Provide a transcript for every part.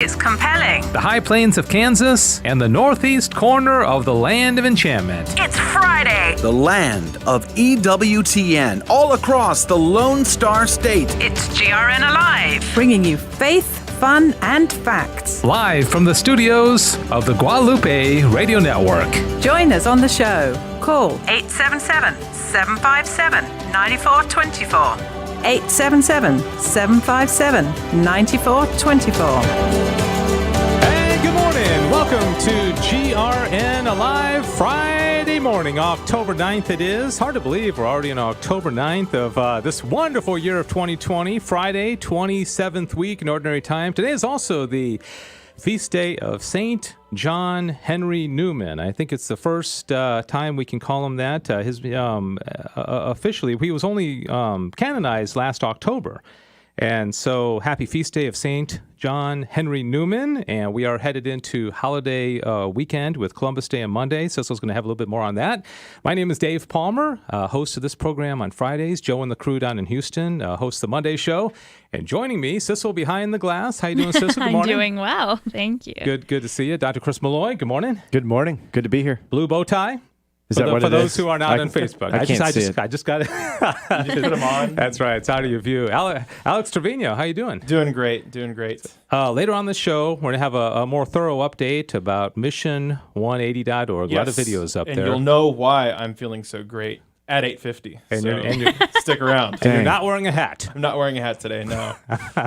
It's compelling. The high plains of Kansas and the northeast corner of the land of enchantment. It's Friday. The land of EWTN all across the Lone Star State. It's GRN Alive. Bringing you faith, fun, and facts. Live from the studios of the Guadalupe Radio Network. Join us on the show. Call 877-757-9424. 877-757-9424. Hey, good morning. Welcome to GRN Alive Friday morning, October 9th it is. Hard to believe we're already on October 9th of this wonderful year of 2020. Friday, 27th week in Ordinary Time. Today is also the feast day of Saint John Henry Newman. I think it's the first time we can call him that. Officially, he was only canonized last October. And so, happy feast day of Saint John Henry Newman. And we are headed into holiday weekend with Columbus Day on Monday. Cecil's going to have a little bit more on that. My name is Dave Palmer, host of this program on Fridays. Joe and the crew down in Houston host the Monday show. And joining me, Cecil behind the glass. How you doing, Cecil? Good morning. I'm doing well. Thank you. Good to see you. Dr. Chris Malloy, good morning. Good morning. Good to be here. Blue bow tie. Is that what for it those is? who are not on Facebook. I just got it. You just put them on. That's right. It's out of your view. Alex Trevino, how you doing? Doing great. Later on the show, we're going to have a more thorough update about mission180.org. A lot of videos up and there. You'll know why I'm feeling so great at 8:50. And so you're stick around. and you're not wearing a hat. I'm not wearing a hat today, no.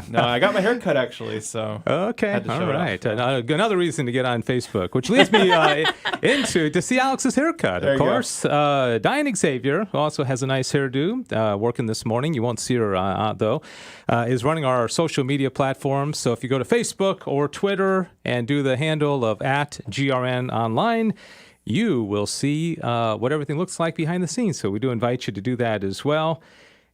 No, I got my hair cut actually, so Okay, had to all show it right. off. Another reason to get on Facebook, which leads me to see Alex's haircut, There of you go. course. Diane Xavier, who also has a nice hairdo, working this morning. You won't see her, though, is running our social media platforms. So if you go to Facebook or Twitter and do the handle of @GRN Online, you will see what everything looks like behind the scenes. So we do invite you to do that as well.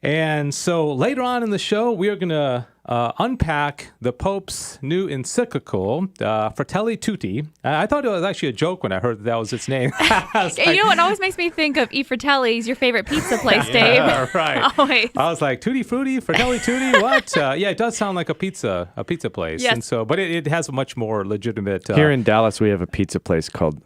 And so later on in the show, we are going to unpack the Pope's new encyclical, Fratelli Tutti. I thought it was actually a joke when I heard that was its name. You know what always makes me think of E. Fratelli's, your favorite pizza place, Dave. Yeah, right. Always. I was like, Tutti Frutti, Fratelli Tutti, what? Yeah, it does sound like a pizza place. Yes. And so, but it has a much more legitimate. Here in Dallas, we have a pizza place called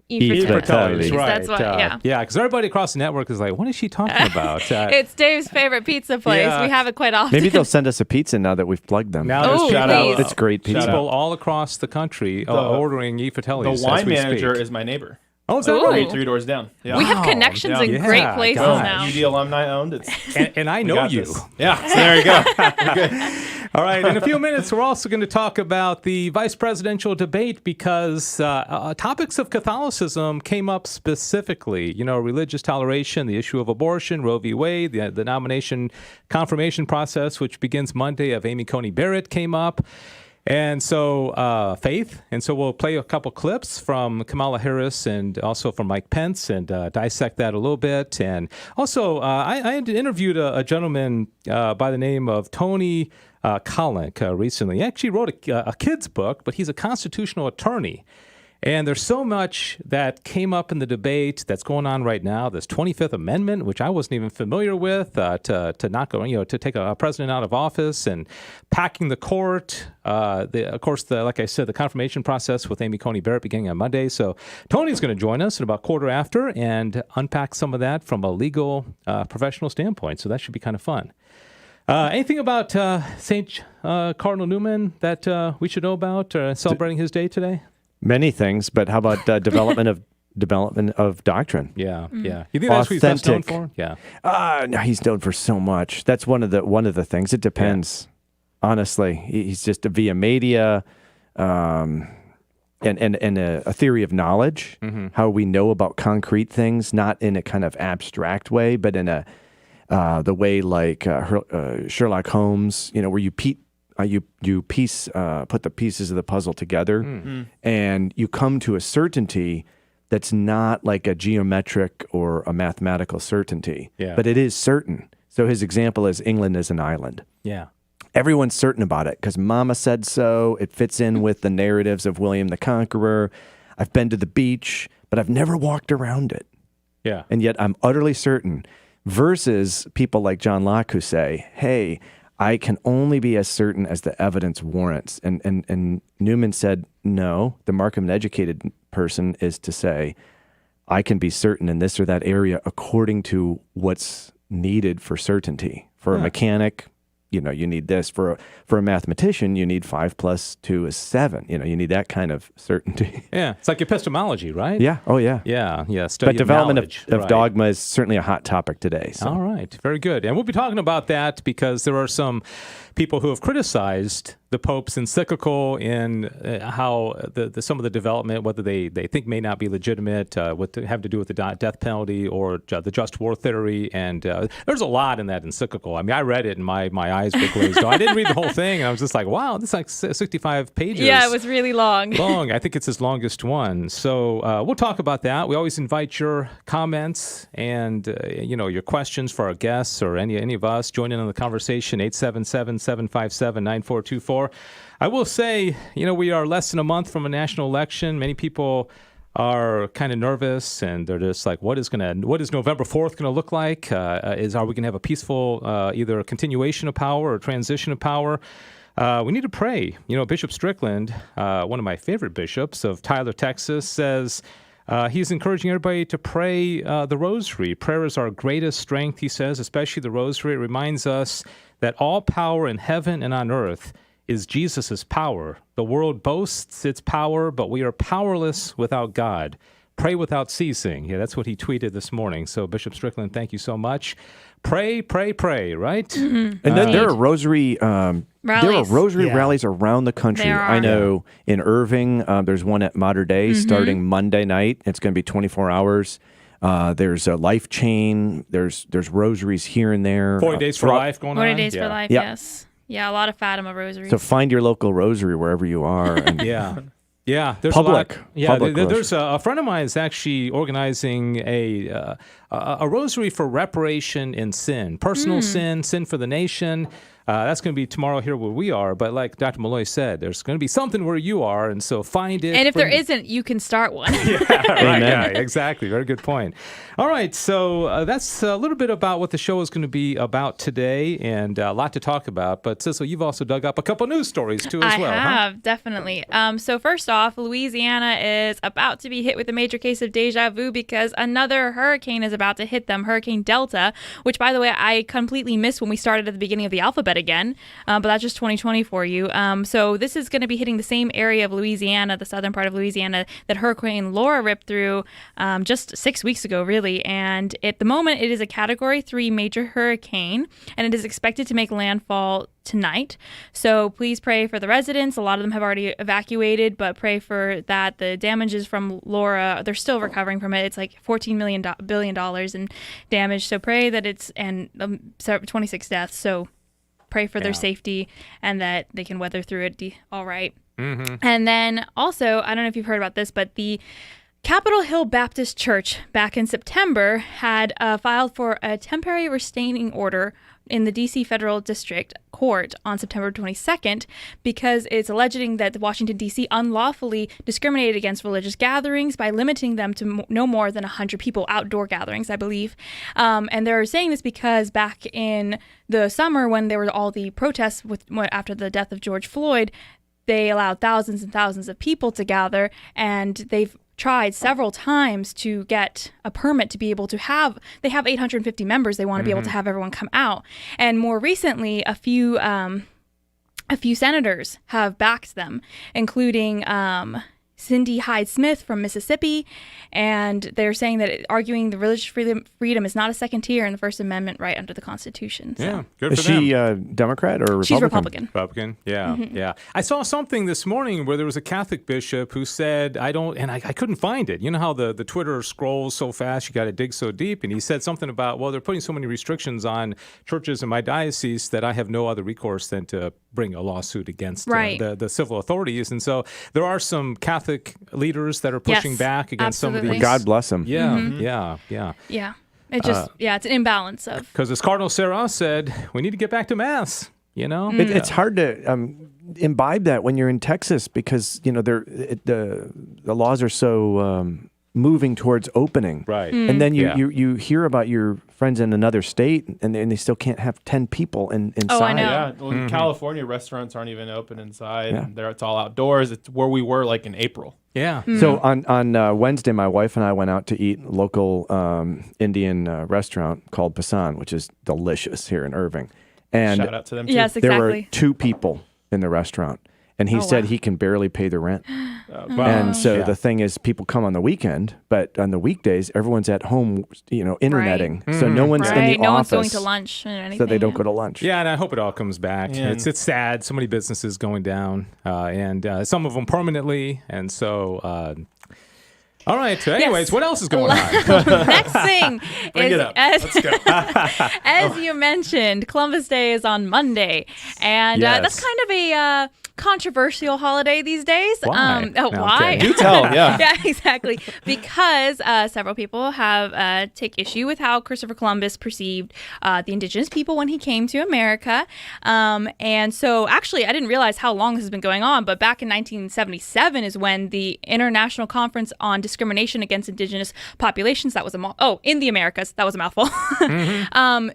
E. Fratelli's. Right. That's what, yeah. Yeah, because everybody across the network is like, what is she talking about? It's Dave's favorite pizza place. Yeah. We have it quite often. Maybe they'll send us a pizza now that we've plugged them. Now there's Oh, Shout please. out. It's great pizza. people all across the country ordering E. Fratelli's. The as wine we manager speak. is my neighbor. Oh, is that Ooh. right? 3 doors down. Yeah. We have connections in Yeah, great places gosh. now. UD alumni owned. And I we know got you. this. Yeah, so there you go. We're good. All right, in a few minutes, we're also going to talk about the vice presidential debate because topics of Catholicism came up specifically. You know, religious toleration, the issue of abortion, Roe v. Wade, the nomination confirmation process, which begins Monday, of Amy Coney Barrett came up. And so faith. And so we'll play a couple clips from Kamala Harris and also from Mike Pence and dissect that a little bit. And also, I had interviewed a gentleman by the name of Tony Collink recently. He actually wrote a kid's book, but he's a constitutional attorney. And there's so much that came up in the debate that's going on right now. This 25th Amendment, which I wasn't even familiar with, to not go, to take a president out of office and packing the court. Of course, like I said, the confirmation process with Amy Coney Barrett beginning on Monday. So Tony's going to join us at about quarter after and unpack some of that from a legal, professional standpoint. So that should be kind of fun. Anything about St. Cardinal Newman that we should know about celebrating his day today? Many things, but how about development of doctrine? Yeah, yeah. You think that's what he's best known for? Yeah. No, he's known for so much. That's one of the things. It depends. Honestly, he's just a via media, and a theory of knowledge. Mm-hmm. How we know about concrete things, not in a kind of abstract way, but in the way like Sherlock Holmes. Where you put the pieces of the puzzle together, and you come to a certainty that's not like a geometric or a mathematical certainty, but it is certain. So his example is England is an island. Yeah. Everyone's certain about it because Mama said so. It fits in with the narratives of William the Conqueror. I've been to the beach, but I've never walked around it. Yeah. And yet I'm utterly certain. Versus people like John Locke who say, hey, I can only be as certain as the evidence warrants. And Newman said, no, the mark of an educated person is to say, I can be certain in this or that area according to what's needed for certainty. For a mechanic, you need this. For a mathematician, you need 5 + 2 is 7. You need that kind of certainty. Yeah, it's like epistemology, right? Yeah. Oh, yeah. Yeah. Study But development of right. dogma is certainly a hot topic today. So. All right, very good. And we'll be talking about that because there are some people who have criticized the Pope's encyclical in how some of the development, whether they think may not be legitimate, what to have to do with the death penalty or the just war theory. And there's a lot in that encyclical. I mean, I read it and my eyes were glazed. I didn't read the whole thing. And I was just like, wow, this is like 65 pages. Yeah, it was really long. I think it's his longest one. So we'll talk about that. We always invite your comments and your questions for our guests or any of us. Join in on the conversation, 877-757-9424. I will say, we are less than a month from a national election. Many people are kind of nervous and they're just like, what is November 4th going to look like? Are we going to have a peaceful either a continuation of power or transition of power? We need to pray. Bishop Strickland, one of my favorite bishops of Tyler, Texas, says he's encouraging everybody to pray the rosary. Prayer is our greatest strength, he says, especially the rosary. It reminds us that all power in heaven and on earth is Jesus' power. The world boasts its power, but we are powerless without God. Pray without ceasing. Yeah, that's what he tweeted this morning. So, Bishop Strickland, thank you so much. Pray, pray, pray, right? Mm-hmm. And then there are rosary rallies around the country. I know in Irving, there's one at Mater Dei starting Monday night. It's going to be 24 hours. There's a Life Chain. There's rosaries here and there. 40 Days for Life going on. 40 Days for Life, yes. Yeah, a lot of Fatima rosaries. So find your local rosary wherever you are. And Yeah, there's public. A lot. Yeah, there's a friend of mine is actually organizing a rosary for reparation in sin, personal sin for the nation. That's going to be tomorrow here where we are. But like Dr. Malloy said, there's going to be something where you are, and so find it. And if there isn't, you can start one. Right, yeah, exactly. Very good point. All right, so that's a little bit about what the show is going to be about today, and a lot to talk about. But Sissel, you've also dug up a couple news stories too as well. I have, definitely. So first off, Louisiana is about to be hit with a major case of deja vu because another hurricane is about to hit them, Hurricane Delta, which, by the way, I completely missed when we started at the beginning of the alphabet again, but that's just 2020 for you. So this is going to be hitting the same area of Louisiana, the southern part of Louisiana, that Hurricane Laura ripped through just 6 weeks ago, really. And at the moment, it is a Category 3 major hurricane, and it is expected to make landfall tonight. So please pray for the residents. A lot of them have already evacuated, but pray for that. The damages from Laura, they're still recovering from it. It's like $14 billion in damage. So pray that it's, and 26 deaths. So pray for their safety and that they can weather through it all right. Mm-hmm. And then also, I don't know if you've heard about this, but the Capitol Hill Baptist Church back in September had filed for a temporary restraining order in the D.C. Federal District Court on September 22nd because it's alleging that Washington, D.C. unlawfully discriminated against religious gatherings by limiting them to no more than 100 people, outdoor gatherings, I believe. And they're saying this because back in the summer when there were all the protests after the death of George Floyd, they allowed thousands and thousands of people to gather, and they've tried several times to get a permit to be able to have, they have 850 members, they want to be able to have everyone come out. And more recently, a few senators have backed them, including Cindy Hyde-Smith from Mississippi, and they're saying that arguing the religious freedom is not a second tier in the First Amendment right under the Constitution. So. Yeah, good is for them. Is she Democrat or Republican? She's Republican. Republican, yeah, yeah. I saw something this morning where there was a Catholic bishop who said, I couldn't find it. You know how the Twitter scrolls so fast, you got to dig so deep, and he said something about, well, they're putting so many restrictions on churches in my diocese that I have no other recourse than to bring a lawsuit against the civil authorities. And so there are some Catholic leaders that are pushing back against some of these. Well, God bless them. Yeah, Yeah. It just, it's an imbalance of. Because as Cardinal Sarah said, we need to get back to Mass, you know? It's hard to imbibe that when you're in Texas because, the laws are so moving towards opening. Right. And then you hear about your friends in another state, and they still can't have 10 people inside. Oh, I know. Yeah, well, in California, restaurants aren't even open inside. Yeah. There, it's all outdoors. It's where we were like in April. Yeah. So on Wednesday, my wife and I went out to eat a local Indian restaurant called Pasan, which is delicious here in Irving. And Shout out to them too. Yes, there were exactly. 2 people in the restaurant, and he said he can barely pay the rent. And so the thing is, people come on the weekend, but on the weekdays, everyone's at home, interneting. So no one's in the Right. No one's office, going to lunch or anything. so they don't go to lunch. Yeah, and I hope it all comes back. And- It's sad. So many businesses going down, and some of them permanently. And so, all right. So anyways, what else is going on? Next thing Bring is, it up. as, Let's go. as you mentioned, Columbus Day is on Monday, and Yes. that's kind of a controversial holiday these days. Why? No, I'm why? kidding. Do tell, yeah. Yeah, exactly. Because several people have take issue with how Christopher Columbus perceived the indigenous people when he came to America. And so actually, I didn't realize how long this has been going on, but back in 1977 is when the International Conference on Discrimination Against Indigenous Populations, that was in the Americas, that was a mouthful,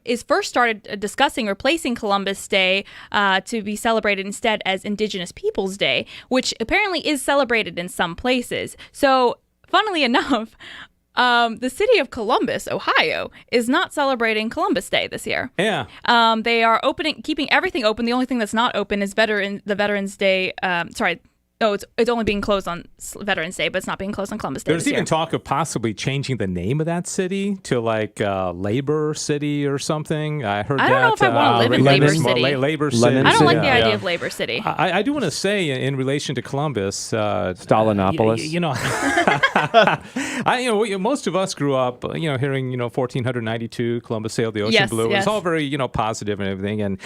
is first started discussing replacing Columbus Day to be celebrated instead as Indigenous Peoples Day, which apparently is celebrated in some places. So, funnily enough, the city of Columbus, Ohio, is not celebrating Columbus Day this year. Yeah. They are keeping everything open. The only thing that's not open is the Veterans Day. It's only being closed on Veterans Day, but it's not being closed on Columbus Day There's this year. even talk of possibly changing the name of that city to like Labor City or something. I heard that. I don't know if I wanna live in Labor City. Labor City. Lennon I don't like City. the idea Yeah. of Labor City. I do want to say in relation to Columbus, Stalinopolis. Most of us grew up, hearing, 1492, Columbus sailed the ocean Yes, blue. It was yes. all very, positive and everything. And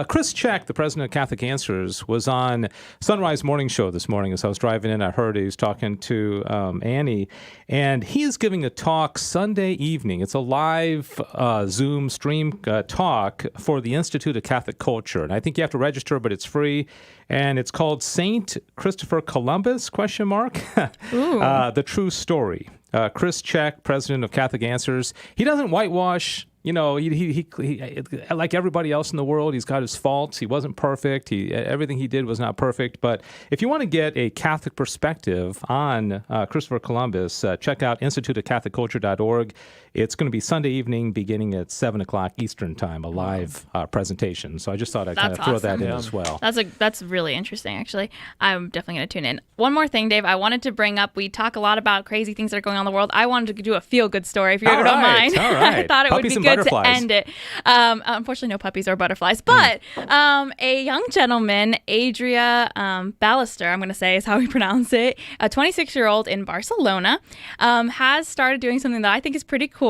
Chris Check, the president of Catholic Answers, was on Sunrise Morning Show this morning as I was driving in. I heard he was talking to Annie, and he is giving a talk Sunday evening. It's a live Zoom stream talk for the Institute of Catholic Culture. And I think you have to register, but it's free. And it's called Saint Christopher Columbus, ? The True Story. Chris Check, president of Catholic Answers. He doesn't whitewash. He like everybody else in the world, he's got his faults. He wasn't perfect. Everything he did was not perfect. But if you want to get a Catholic perspective on Christopher Columbus, check out instituteofcatholicculture.org. It's going to be Sunday evening beginning at 7 o'clock Eastern time, a live presentation. So I just thought I'd kind of That's throw that in awesome. as well. That's really interesting, actually. I'm definitely going to tune in. One more thing, Dave, I wanted to bring up. We talk a lot about crazy things that are going on in the world. I wanted to do a feel-good story, if you All don't right, mind. all right. I thought it Puppies would and be good butterflies. to end it. Unfortunately, no puppies or butterflies. But a young gentleman, Adria Ballester, I'm going to say is how we pronounce it, a 26-year-old in Barcelona, has started doing something that I think is pretty cool.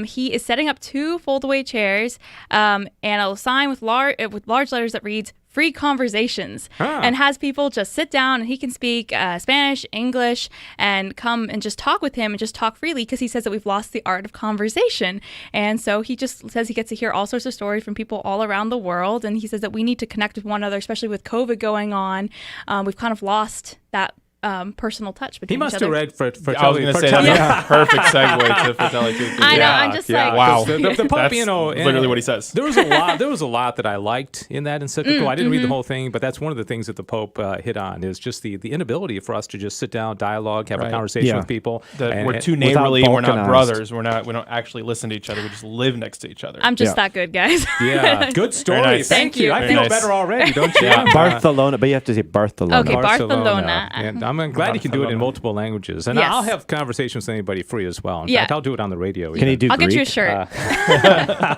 He is setting up 2 fold-away chairs and a sign with large letters that reads "Free Conversations," and has people just sit down and he can speak Spanish, English, and come and just talk with him and just talk freely, because he says that we've lost the art of conversation. And so he just says he gets to hear all sorts of stories from people all around the world, and he says that we need to connect with one another, especially with COVID going on. We've kind of lost that personal touch between He must each have other. read for I was going to say that's a perfect segue to Fratelli Tutti. I know. Yeah, I'm just yeah. like, Wow. The Pope, That's and literally what he says. There was a lot that I liked in that encyclical. I didn't read the whole thing, but that's one of the things that the Pope hit on, is just the inability for us to just sit down, dialogue, have a Right. conversation Yeah. with people. That we're too without neighborly. We're not balkanized. brothers. We don't actually listen to each other. We just live next to each other. I'm just Yeah. that good, guys. Yeah, good story. nice. Thank Thank you. I Very feel nice. better already, don't you? Barcelona, but you have to say Barcelona. Okay, Barcelona. And I'm glad you can do it in multiple languages. And Yes. I'll have conversations with anybody free as well. In Yeah. fact, I'll do it on the radio. Can you do I'll Greek? get you a shirt.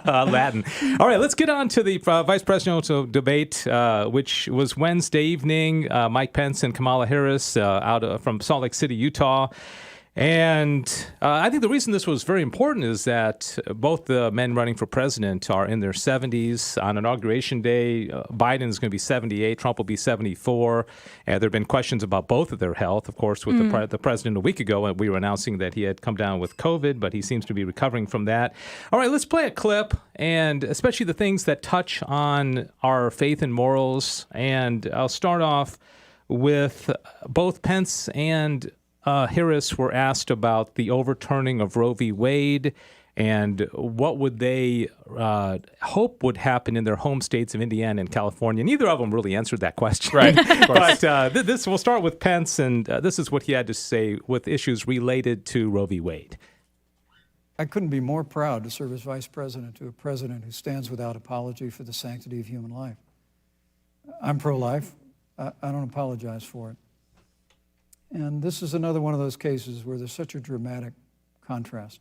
Latin. All right, let's get on to the vice presidential debate, which was Wednesday evening. Mike Pence and Kamala Harris from Salt Lake City, Utah. And I think the reason this was very important is that both the men running for president are in their 70s. On Inauguration Day, Biden is going to be 78, Trump will be 74. There have been questions about both of their health. Of course, with the president a week ago, we were announcing that he had come down with COVID, but he seems to be recovering from that. All right, let's play a clip, and especially the things that touch on our faith and morals. And I'll start off with both Pence and Harris were asked about the overturning of Roe v. Wade and what would they hope would happen in their home states of Indiana and California. Neither of them really answered that question. Right. But this we'll start with Pence, and this is what he had to say with issues related to Roe v. Wade. I couldn't be more proud to serve as vice president to a president who stands without apology for the sanctity of human life. I'm pro-life. I don't apologize for it. And this is another one of those cases where there's such a dramatic contrast.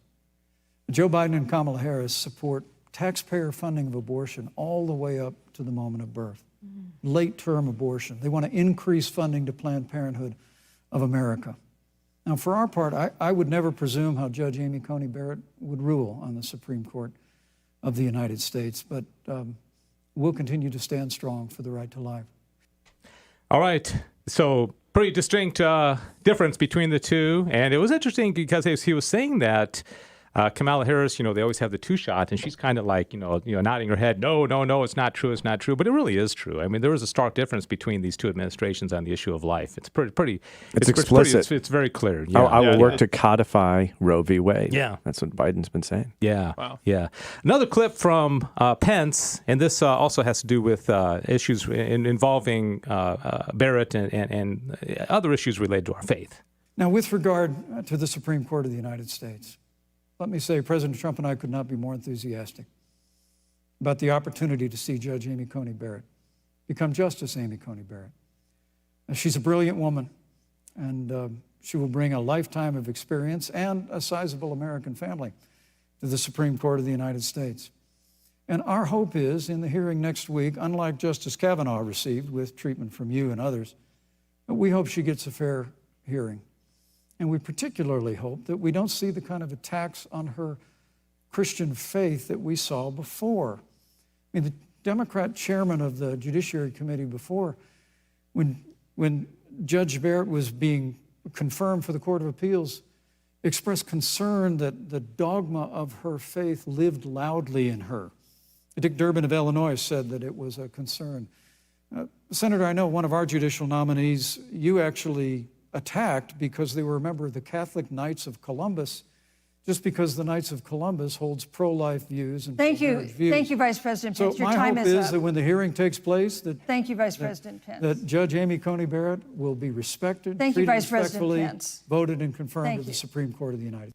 Joe Biden and Kamala Harris support taxpayer funding of abortion all the way up to the moment of birth. Late-term abortion. They want to increase funding to Planned Parenthood of America. Now, for our part, I would never presume how Judge Amy Coney Barrett would rule on the Supreme Court of the United States, but we'll continue to stand strong for the right to life. All right. So pretty distinct difference between the two. And it was interesting because as he was saying that, Kamala Harris, they always have the two-shot, and she's kind of like, nodding her head, no, it's not true, it's not true. But it really is true. I mean, there is a stark difference between these two administrations on the issue of life. It's pretty. It's explicit. It's very clear. Yeah. I will work to codify Roe v. Wade. Yeah. That's what Biden's been saying. Yeah. Wow. Yeah. Another clip from Pence, and this also has to do with issues involving Barrett and other issues related to our faith. Now, with regard to the Supreme Court of the United States, let me say President Trump and I could not be more enthusiastic about the opportunity to see Judge Amy Coney Barrett become Justice Amy Coney Barrett. Now, she's a brilliant woman, and she will bring a lifetime of experience and a sizable American family to the Supreme Court of the United States. And our hope is, in the hearing next week, unlike Justice Kavanaugh received with treatment from you and others, we hope she gets a fair hearing. And we particularly hope that we don't see the kind of attacks on her Christian faith that we saw before. I mean, the Democrat chairman of the Judiciary Committee before, when Judge Barrett was being confirmed for the Court of Appeals, expressed concern that the dogma of her faith lived loudly in her. Dick Durbin of Illinois said that it was a concern. Senator, I know one of our judicial nominees, you actually attacked because they were a member of the Catholic Knights of Columbus, just because the Knights of Columbus holds pro-life views and pro-marriage views. Thank you, Vice President Pence. So Your my time hope is is up. that when the hearing takes place, that Thank you, Vice President Pence. that Judge Amy Coney Barrett will be respected, Thank you, treated Vice President respectfully, Pence. voted and confirmed Thank to the you. Supreme Court of the United States.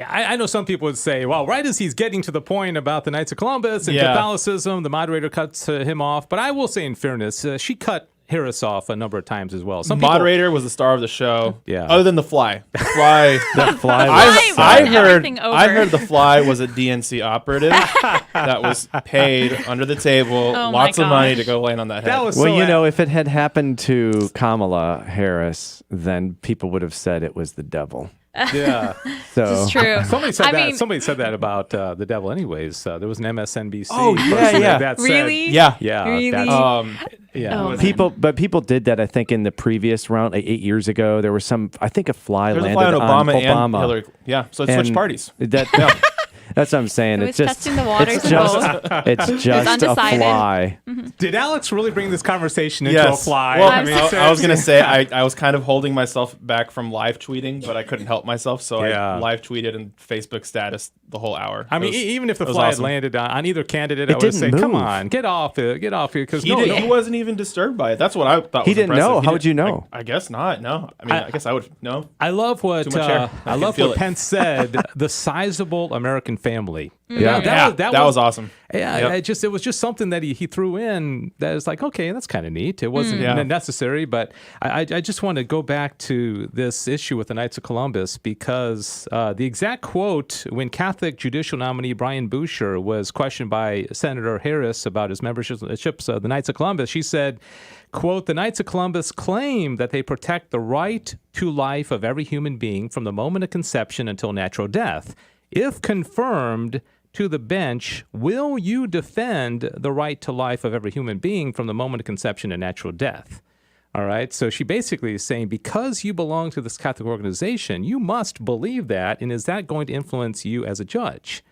I know some people would say, well, right as he's getting to the point about the Knights of Columbus and Catholicism, the moderator cuts him off. But I will say, in fairness, she cut Harris off a number of times as well. The moderator was the star of the show. Yeah. Other than the Fly. The Fly. I heard the Fly was a DNC operative that was paid under the table, lots of money to go land on that head. That was Well, if it had happened to Kamala Harris, then people would have said it was the devil. Yeah. So This is true. Somebody said I that. mean- Somebody said that about the devil. Anyways, there was an MSNBC. Oh, yeah, person yeah. That said, Really? Yeah. Yeah. Really? Yeah. Oh, People did that. I think in the previous round, like 8 years ago, there was a fly There's a landed fly on Obama and Obama. Hillary. Yeah, so it switched And parties. That's what I'm saying. It It's was just testing the waters it's of just, both. it's just a undecided. fly. Did Alex really bring this conversation into a Yes. fly? Well, I'm I was going to say, I was kind of holding myself back from live tweeting, but I couldn't help myself. So Yeah. I live tweeted and Facebook status the whole hour. I mean, even if the it was fly awesome. had landed on either candidate, I would didn't say, come move. on, get off it, because He wasn't even disturbed by it. That's what I thought He was didn't impressive. know. He How would didn't- you know? I guess not. No. I mean, I guess I would know. I love what Too much hair. I can feel it. Pence said. The sizable American family. Yeah. that was awesome. Yeah, Yep. it was just something that he threw in that is like, okay, that's kind of neat. It wasn't Yeah. necessary, but I just want to go back to this issue with the Knights of Columbus because the exact quote when Catholic judicial nominee Brian Boucher was questioned by Senator Harris about his membership of the Knights of Columbus, she said, quote, "The Knights of Columbus claim that they protect the right to life of every human being from the moment of conception until natural death. If confirmed to the bench, will you defend the right to life of every human being from the moment of conception and natural death?" All right. So she basically is saying, because you belong to this Catholic organization, you must believe that. And is that going to influence you as a judge?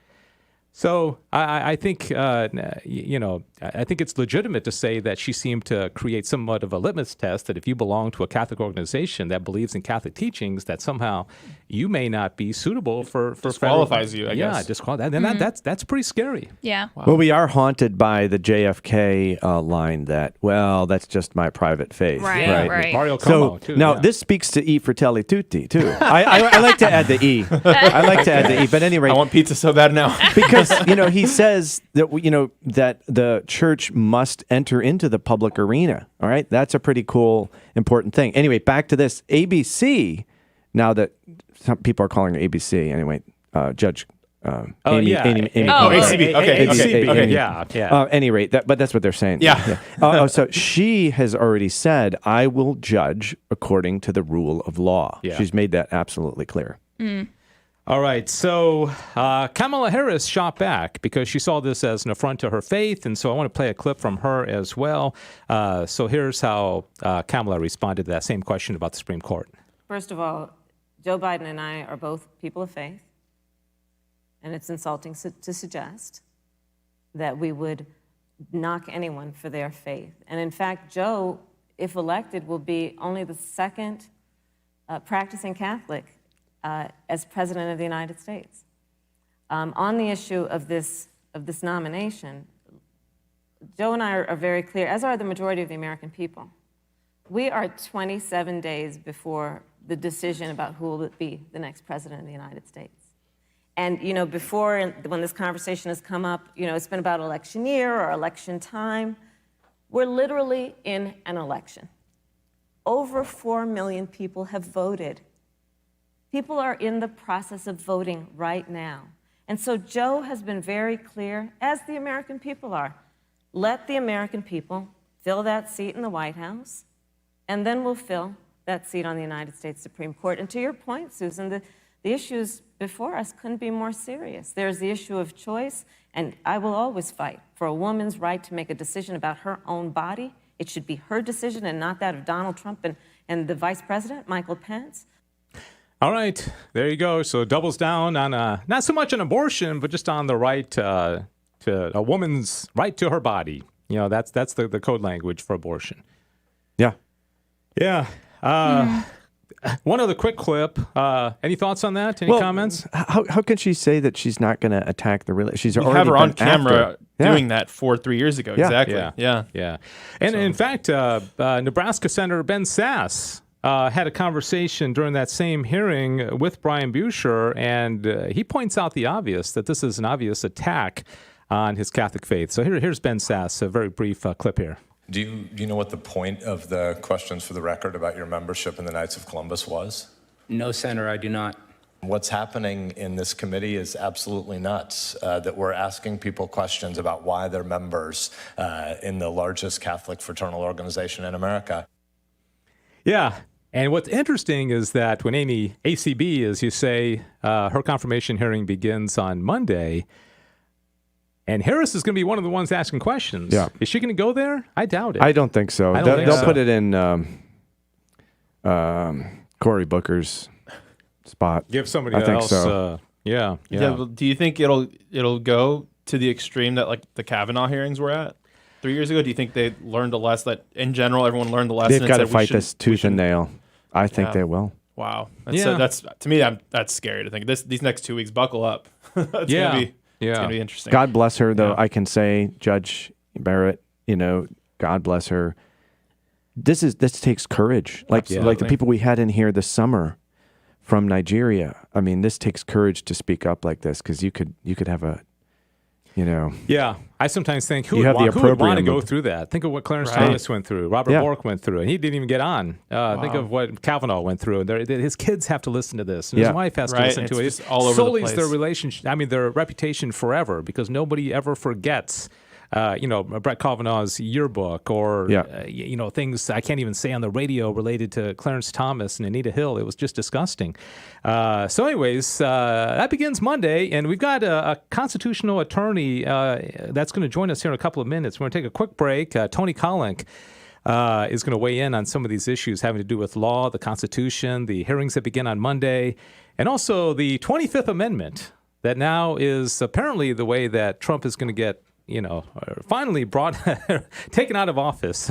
So I think, I think it's legitimate to say that she seemed to create somewhat of a litmus test that if you belong to a Catholic organization that believes in Catholic teachings, that somehow you may not be suitable for disqualifies you, I guess. Yeah, disqualifies. And that's pretty scary. Yeah. Well, we are haunted by the JFK line that, well, that's just my private faith. Right. Mario So Cuomo, too. now yeah. this speaks to E Fratelli Tutti, too. I like to add the E. I like to add the E. But anyway, I want pizza so bad now. because he says that that the church must enter into the public arena. All right, that's a pretty cool, important thing. Anyway, back to this ABC. Now that some people are calling it ABC, anyway, Judge Amy. ACB. Okay. ACB. Yeah. At any rate, but that's what they're saying. Yeah. So she has already said, "I will judge according to the rule of law." Yeah. She's made that absolutely clear. All right, so Kamala Harris shot back because she saw this as an affront to her faith, and so I want to play a clip from her as well. So here's how Kamala responded to that same question about the Supreme Court. First of all, Joe Biden and I are both people of faith, and it's insulting to suggest that we would knock anyone for their faith. And in fact, Joe, if elected, will be only the second practicing Catholic as President of the United States. On the issue of this nomination, Joe and I are very clear, as are the majority of the American people. We are 27 days before the decision about who will be the next President of the United States. And, before, when this conversation has come up, it's been about election year or election time. We're literally in an election. Over 4 million people have voted. People are in the process of voting right now. And so Joe has been very clear, as the American people are. Let the American people fill that seat in the White House, and then we'll fill that seat on the United States Supreme Court. And to your point, Susan, the issues before us couldn't be more serious. There's the issue of choice, and I will always fight for a woman's right to make a decision about her own body. It should be her decision and not that of Donald Trump and the Vice President, Michael Pence. All right, there you go. So doubles down on not so much an abortion, but just on the right to a woman's right to her body. That's the code language for abortion. Yeah. Yeah. One other quick clip. Any thoughts on that? Any comments? How can she say that she's not going to attack the real? She's already have her on been camera after. doing that 3 years ago. Yeah. Exactly. Yeah. And in fact, Nebraska Senator Ben Sasse had a conversation during that same hearing with Brian Buescher, and he points out the obvious, that this is an obvious attack on his Catholic faith. So here's Ben Sasse, a very brief clip here. Do you know what the point of the questions for the record about your membership in the Knights of Columbus was? No, Senator, I do not. What's happening in this committee is absolutely nuts, that we're asking people questions about why they're members in the largest Catholic fraternal organization in America. Yeah. And what's interesting is that when Amy, ACB, as you say, her confirmation hearing begins on Monday, and Harris is going to be one of the ones asking questions. Yeah. Is she going to go there? I doubt it. I don't think so. They'll put it in Cory Booker's spot. Give somebody I think else. So. Yeah. But do you think it'll go to the extreme that like the Kavanaugh hearings were at 3 years ago? Do you think they learned a lesson, that in general everyone learned the lesson? They've got to fight this tooth and nail. I think they will. Wow. That's to me, that's scary to think. These next 2 weeks, buckle up. It's going to be interesting. God bless her, though. I can say, Judge Barrett, God bless her. This takes courage. Like the people we had in here this summer from Nigeria. I mean, this takes courage to speak up like this, because you could have a, Yeah, I sometimes think who You would have the want to go opprobrium through that? Think of what Clarence Thomas went through, Robert Bork went through, and he didn't even get on. Think of what Kavanaugh went through. And his kids have to listen to this, and his wife has to listen to it. It's all over the sullies place. their relationship. I mean, their reputation forever, because nobody ever forgets. Brett Kavanaugh's yearbook, or things I can't even say on the radio related to Clarence Thomas and Anita Hill. It was just disgusting. So anyways, that begins Monday, and we've got a constitutional attorney that's going to join us here in a couple of minutes. We're going to take a quick break. Tony Kollink is going to weigh in on some of these issues having to do with law, the Constitution, the hearings that begin on Monday, and also the 25th Amendment. that now is apparently the way that Trump is going to get, finally taken out of office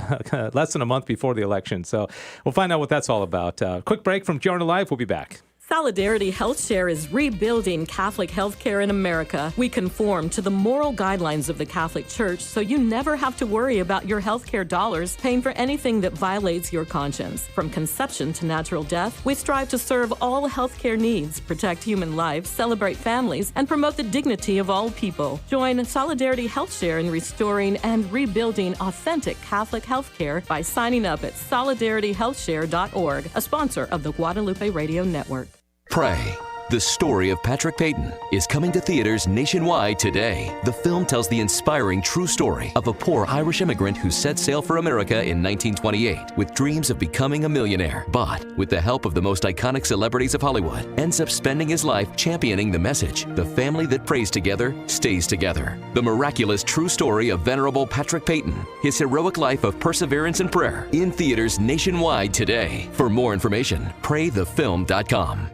less than a month before the election. So we'll find out what that's all about. Quick break from GRN Live. We'll be back. Solidarity HealthShare is rebuilding Catholic healthcare in America. We conform to the moral guidelines of the Catholic Church, so you never have to worry about your healthcare dollars paying for anything that violates your conscience. From conception to natural death, we strive to serve all healthcare needs, protect human life, celebrate families, and promote the dignity of all people. Join Solidarity HealthShare in restoring and rebuilding authentic Catholic healthcare by signing up at solidarityhealthshare.org, a sponsor of the Guadalupe Radio Network. Pray. The story of Patrick Peyton is coming to theaters nationwide today. The film tells the inspiring true story of a poor Irish immigrant who set sail for America in 1928 with dreams of becoming a millionaire, but with the help of the most iconic celebrities of Hollywood, ends up spending his life championing the message, the family that prays together stays together. The miraculous true story of Venerable Patrick Peyton, his heroic life of perseverance and prayer, in theaters nationwide today. For more information, praythefilm.com.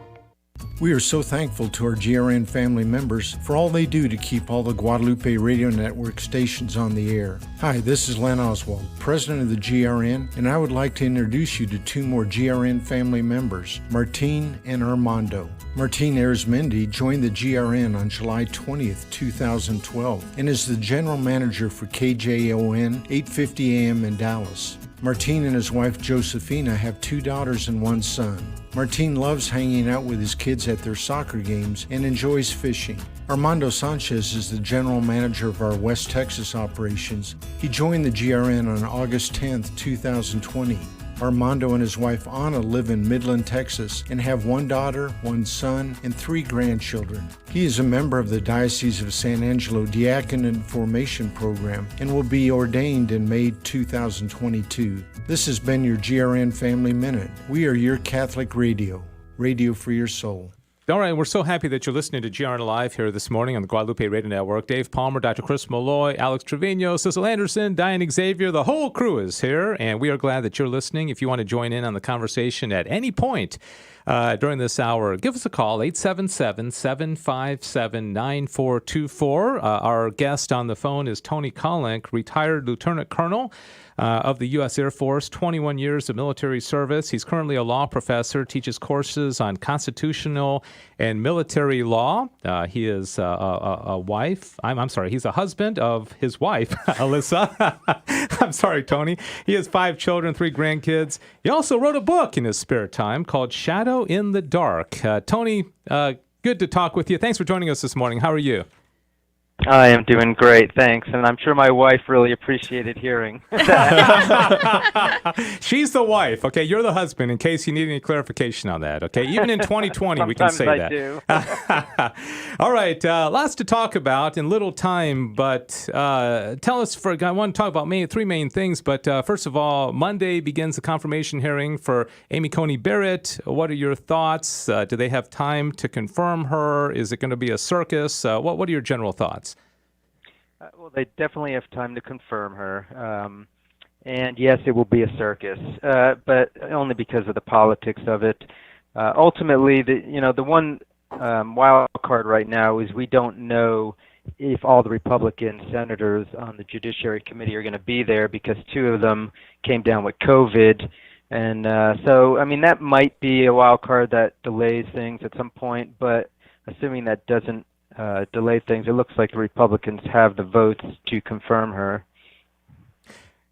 We are so thankful to our GRN family members for all they do to keep all the Guadalupe Radio Network stations on the air. Hi, this is Len Oswald, president of the GRN, and I would like to introduce you to two more GRN family members, Martine and Armando. Martine Arizmendi joined the GRN on July 20th, 2012, and is the general manager for KJON 850 AM in Dallas. Martine and his wife Josefina have 2 daughters and 1 son. Martine loves hanging out with his kids at their soccer games and enjoys fishing. Armando Sanchez is the general manager of our West Texas operations. He joined the GRN on August 10th, 2020. Armando and his wife Anna live in Midland, Texas, and have 1 daughter, 1 son, and 3 grandchildren. He is a member of the Diocese of San Angelo Diaconate Formation Program and will be ordained in May 2022. This has been your GRN Family Minute. We are your Catholic radio. Radio for your soul. All right, we're so happy that you're listening to GRN Live here this morning on the Guadalupe Radio Network. Dave Palmer, Dr. Chris Malloy, Alex Trevino, Cecil Anderson, Diane Xavier, the whole crew is here, and we are glad that you're listening. If you want to join in on the conversation at any point during this hour, give us a call, 877-757-9424. Our guest on the phone is Tony Kollink, retired lieutenant colonel of the U.S. Air Force, 21 years of military service. He's currently a law professor, teaches courses on constitutional and military law. He is a wife. I'm sorry, he's a husband of his wife, Alyssa. I'm sorry, Tony. He has 5 children, 3 grandkids. He also wrote a book in his spare time called Shadow in the Dark. Tony, good to talk with you. Thanks for joining us this morning. How are you? I am doing great, thanks, and I'm sure my wife really appreciated hearing that. She's the wife, okay? You're the husband, in case you need any clarification on that, okay? Even in 2020, we can say that. Do. All right, lots to talk about in little time, but tell us, I want to talk about 3 main things, but first of all, Monday begins the confirmation hearing for Amy Coney Barrett. What are your thoughts? Do they have time to confirm her? Is it going to be a circus? What are your general thoughts? Well, they definitely have time to confirm her. And yes, it will be a circus, but only because of the politics of it. Ultimately, the one wild card right now is we don't know if all the Republican senators on the Judiciary Committee are going to be there because 2 of them came down with COVID. And so, I mean, that might be a wild card that delays things at some point, but assuming that doesn't delay things, it looks like the Republicans have the votes to confirm her.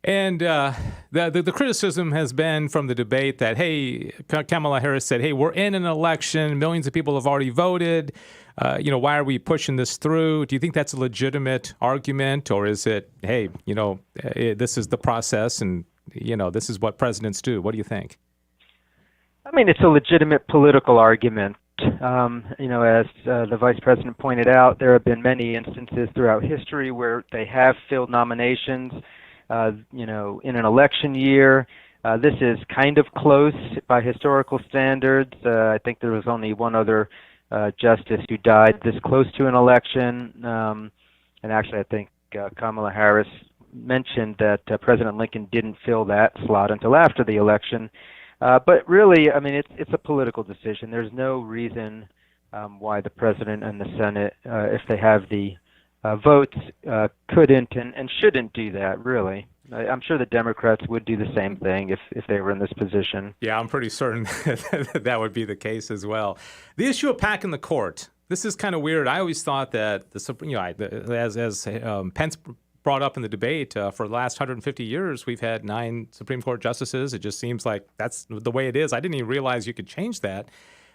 And the criticism has been from the debate that, hey, Kamala Harris said, hey, we're in an election. Millions of people have already voted. Why are we pushing this through? Do you think that's a legitimate argument? Or is it, hey, this is the process and, this is what presidents do? What do you think? I mean, it's a legitimate political argument. As the vice president pointed out, there have been many instances throughout history where they have filled nominations, in an election year. This is kind of close by historical standards. I think there was only one other justice who died this close to an election. And actually, I think Kamala Harris mentioned that President Lincoln didn't fill that slot until after the election. But really, I mean, it's a political decision. There's no reason why the president and the Senate, if they have the votes, couldn't and shouldn't do that, really. I'm sure the Democrats would do the same thing if they were in this position. Yeah, I'm pretty certain that would be the case as well. The issue of packing the court. This is kind of weird. I always thought that as Pence brought up in the debate, for the last 150 years, we've had 9 Supreme Court justices. It just seems like that's the way it is. I didn't even realize you could change that.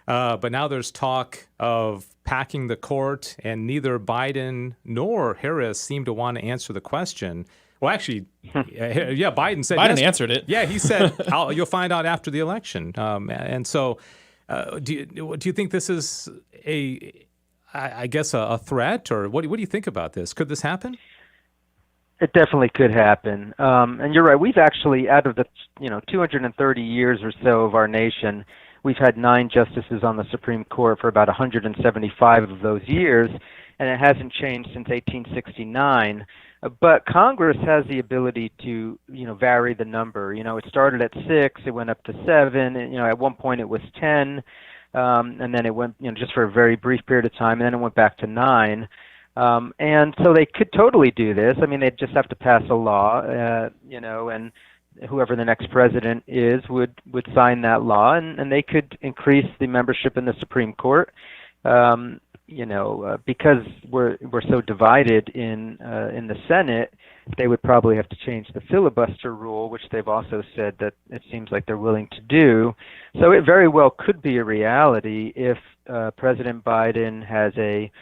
But now there's talk of packing the court, and neither Biden nor Harris seem to want to answer the question. Well, actually, yeah, Biden said Biden answered it. Yeah, he said you'll find out after the election. And so, do you think this is a threat, or what do you think about this? Could this happen? It definitely could happen. And you're right. We've actually, out of the 230 years or so of our nation, we've had 9 justices on the Supreme Court for about 175 of those years, and it hasn't changed since 1869. But Congress has the ability to, vary the number. It started at 6, it went up to 7. And, at one point it was 10, and then it went, just for a very brief period of time, and then it went back to 9. And so they could totally do this. I mean, they'd just have to pass a law, and whoever the next president is would sign that law, and they could increase the membership in the Supreme Court. Because we're so divided in the Senate, they would probably have to change the filibuster rule, which they've also said that it seems like they're willing to do. So it very well could be a reality if President Biden has a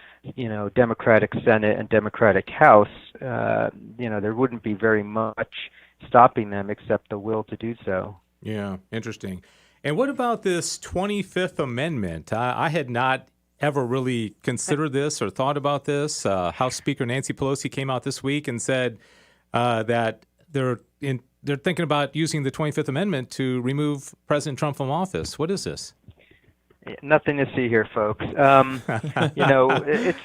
Democratic Senate and Democratic House. There wouldn't be very much stopping them except the will to do so. Yeah, interesting. And what about this 25th Amendment? I had not ever really considered this or thought about this. House Speaker Nancy Pelosi came out this week and said that they're thinking about using the 25th Amendment to remove President Trump from office. What is this? Nothing to see here, folks. It's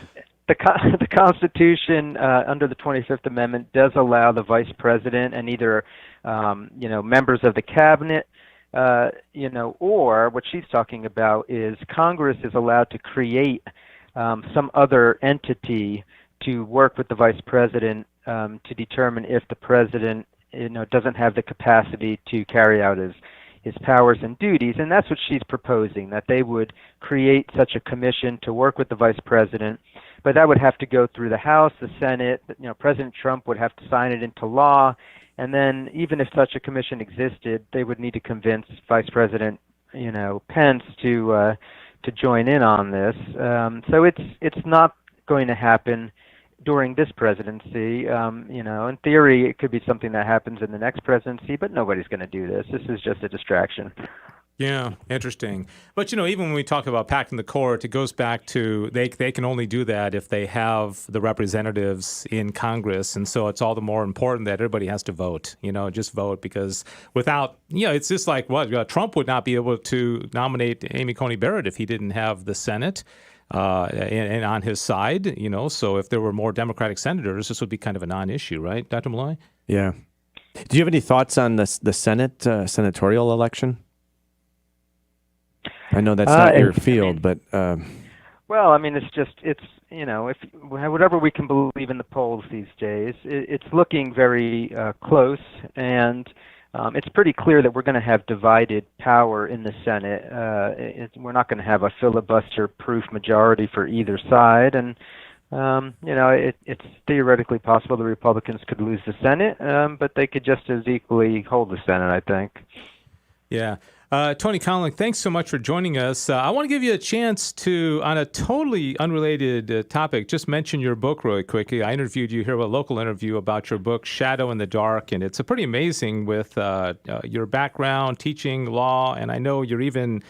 the Constitution under the 25th Amendment does allow the Vice President and either members of the cabinet, or what she's talking about is Congress is allowed to create some other entity to work with the Vice President to determine if the President doesn't have the capacity to carry out his powers and duties. And that's what she's proposing, that they would create such a commission to work with the Vice President. But that would have to go through the House, the Senate. President Trump would have to sign it into law. And then even if such a commission existed, they would need to convince Vice President, Pence to join in on this. So it's not going to happen during this presidency. In theory, it could be something that happens in the next presidency, but nobody's going to do this. This is just a distraction. Yeah, interesting. But, even when we talk about packing the court, it goes back to they can only do that if they have the representatives in Congress. And so it's all the more important that everybody has to vote, just vote, because without, it's just like Trump would not be able to nominate Amy Coney Barrett if he didn't have the Senate and on his side, So if there were more Democratic senators, this would be kind of a non-issue, right, Dr. Malloy? Yeah. Do you have any thoughts on the Senate senatorial election? I know that's not your field, but well, I mean, it's if whatever we can believe in the polls these days, it's looking very close, and it's pretty clear that we're going to have divided power in the Senate. We're not going to have a filibuster-proof majority for either side, and it's theoretically possible the Republicans could lose the Senate, but they could just as equally hold the Senate, I think. Yeah. Tony Conlon, thanks so much for joining us. I want to give you a chance to, on a totally unrelated topic, just mention your book really quickly. I interviewed you here, a local interview about your book, Shadow in the Dark, and it's a pretty amazing with your background, teaching law, and I know you're even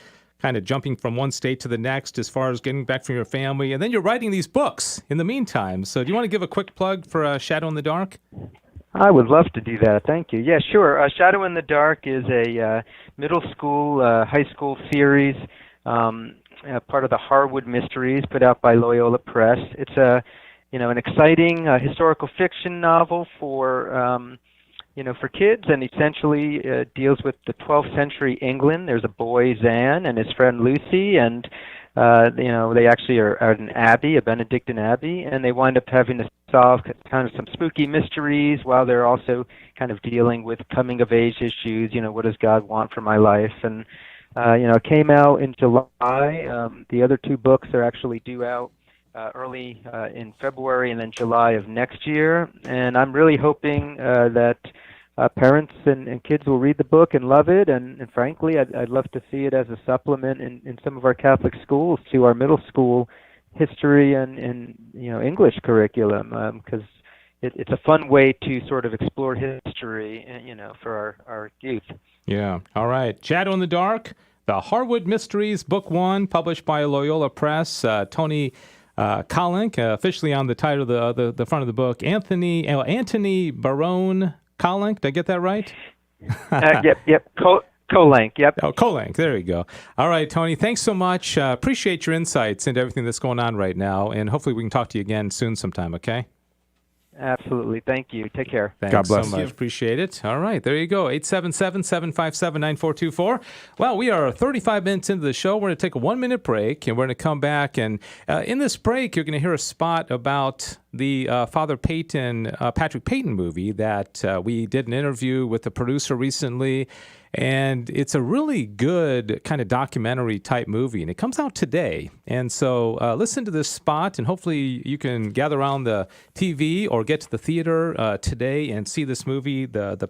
kind of jumping from one state to the next as far as getting back from your family, and then you're writing these books in the meantime. So do you want to give a quick plug for Shadow in the Dark? I would love to do that. Thank you. Yeah, sure. Shadow in the Dark is a middle school, high school series, part of the Harwood Mysteries, put out by Loyola Press. It's an exciting historical fiction novel for kids, and essentially deals with the 12th century England. There's a boy, Zan, and his friend Lucy, and They actually are at an abbey, a Benedictine abbey, and they wind up having to solve kind of some spooky mysteries while they're also kind of dealing with coming of age issues. What does God want for my life? And it came out in July. The other two books are actually due out early in February and then July of next year. And I'm really hoping that parents and kids will read the book and love it. And frankly, I'd love to see it as a supplement in some of our Catholic schools to our middle school history and English curriculum, because it's a fun way to sort of explore history, for our youth. Yeah. All right. Shadow in the Dark, The Harwood Mysteries, Book 1, published by Loyola Press. Tony Kolenc, officially on the title of the front of the book. Anthony Barone Kolenc. Did I get that right? Yep. Kolenc, yep. Oh, Kolenc. There you go. All right, Tony. Thanks so much. Appreciate your insights into everything that's going on right now, and hopefully we can talk to you again soon sometime, okay? Absolutely. Thank you. Take care. Thanks God bless so much. you. Appreciate it. All right. There you go. 877-757-9424. Well, we are 35 minutes into the show. We're going to take a 1-minute break, and we're going to come back. And in this break, you're going to hear a spot about the Father Peyton, Patrick Peyton movie that we did an interview with the producer recently. And it's a really good kind of documentary type movie, and it comes out today. And so listen to this spot, and hopefully you can gather around the TV or get to the theater today and see this movie, the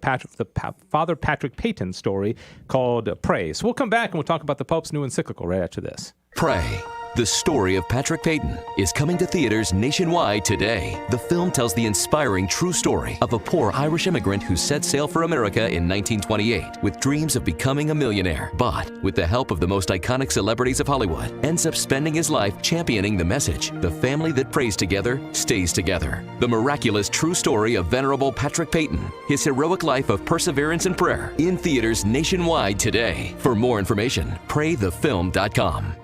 Father Patrick Peyton story called Pray. So we'll come back and we'll talk about the Pope's new encyclical right after this. Pray. The story of Patrick Peyton is coming to theaters nationwide today. The film tells the inspiring true story of a poor Irish immigrant who set sail for America in 1928 with dreams of becoming a millionaire, but with the help of the most iconic celebrities of Hollywood, ends up spending his life championing the message, the family that prays together stays together. The miraculous true story of Venerable Patrick Peyton, his heroic life of perseverance and prayer, in theaters nationwide today. For more information, praythefilm.com.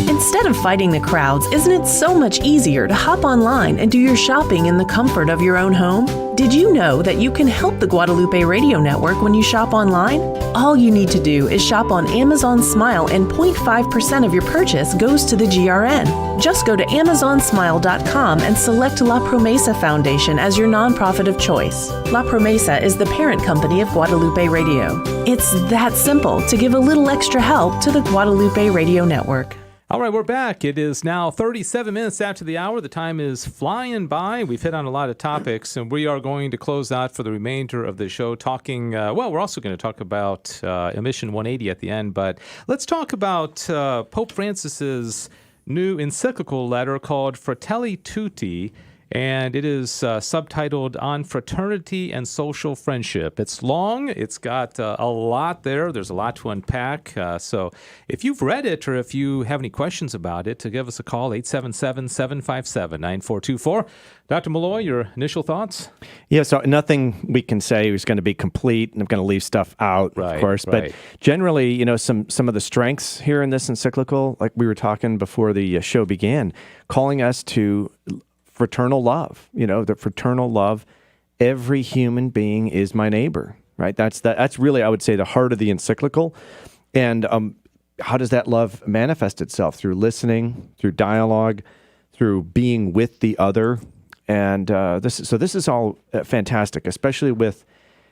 Instead of fighting the crowds, isn't it so much easier to hop online and do your shopping in the comfort of your own home? Did you know that you can help the Guadalupe Radio Network when you shop online? All you need to do is shop on Amazon Smile and 0.5% of your purchase goes to the GRN. Just go to AmazonSmile.com and select La Promesa Foundation as your nonprofit of choice. La Promesa is the parent company of Guadalupe Radio. It's that simple to give a little extra help to the Guadalupe Radio Network. All right, we're back. It is now 37 minutes after the hour. The time is flying by. We've hit on a lot of topics, and we are going to close out for the remainder of the show talking, we're also going to talk about Emission 180 at the end, but let's talk about Pope Francis's new encyclical letter called Fratelli Tutti, and it is subtitled On Fraternity and Social Friendship. It's long. It's got a lot there. There's a lot to unpack. So if you've read it or if you have any questions about it, to give us a call, 877-757-9424. Dr. Malloy, your initial thoughts? Yeah, so nothing we can say is going to be complete, and I'm going to leave stuff out, of course. Right. But generally, some of the strengths here in this encyclical, like we were talking before the show began, calling us to fraternal love, the fraternal love. Every human being is my neighbor, right? That's really, I would say, the heart of the encyclical. And how does that love manifest itself? Through listening, through dialogue, through being with the other. And this is all fantastic, especially with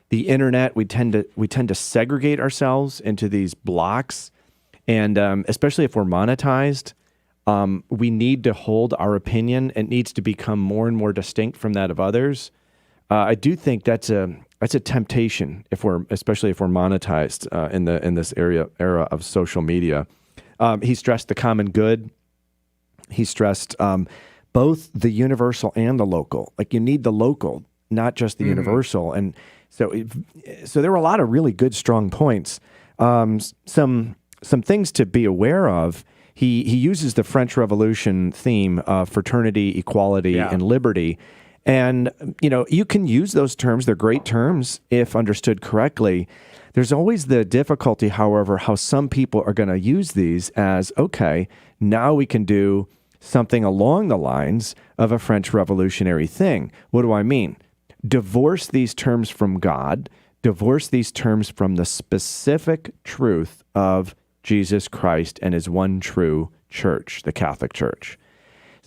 the internet. We tend to segregate ourselves into these blocks, and especially if we're monetized. We need to hold our opinion. It needs to become more and more distinct from that of others. I do think that's a temptation especially if we're monetized in this era of social media. He stressed the common good. He stressed both the universal and the local. Like, you need the local, not just the universal. And so there were a lot of really good, strong points. Some things to be aware of. He uses the French Revolution theme of fraternity, equality, and liberty. And, you can use those terms. They're great terms if understood correctly. There's always the difficulty, however, how some people are going to use these as, okay, now we can do something along the lines of a French Revolutionary thing. What do I mean? Divorce these terms from God. Divorce these terms from the specific truth of Jesus Christ and his one true church, the Catholic Church.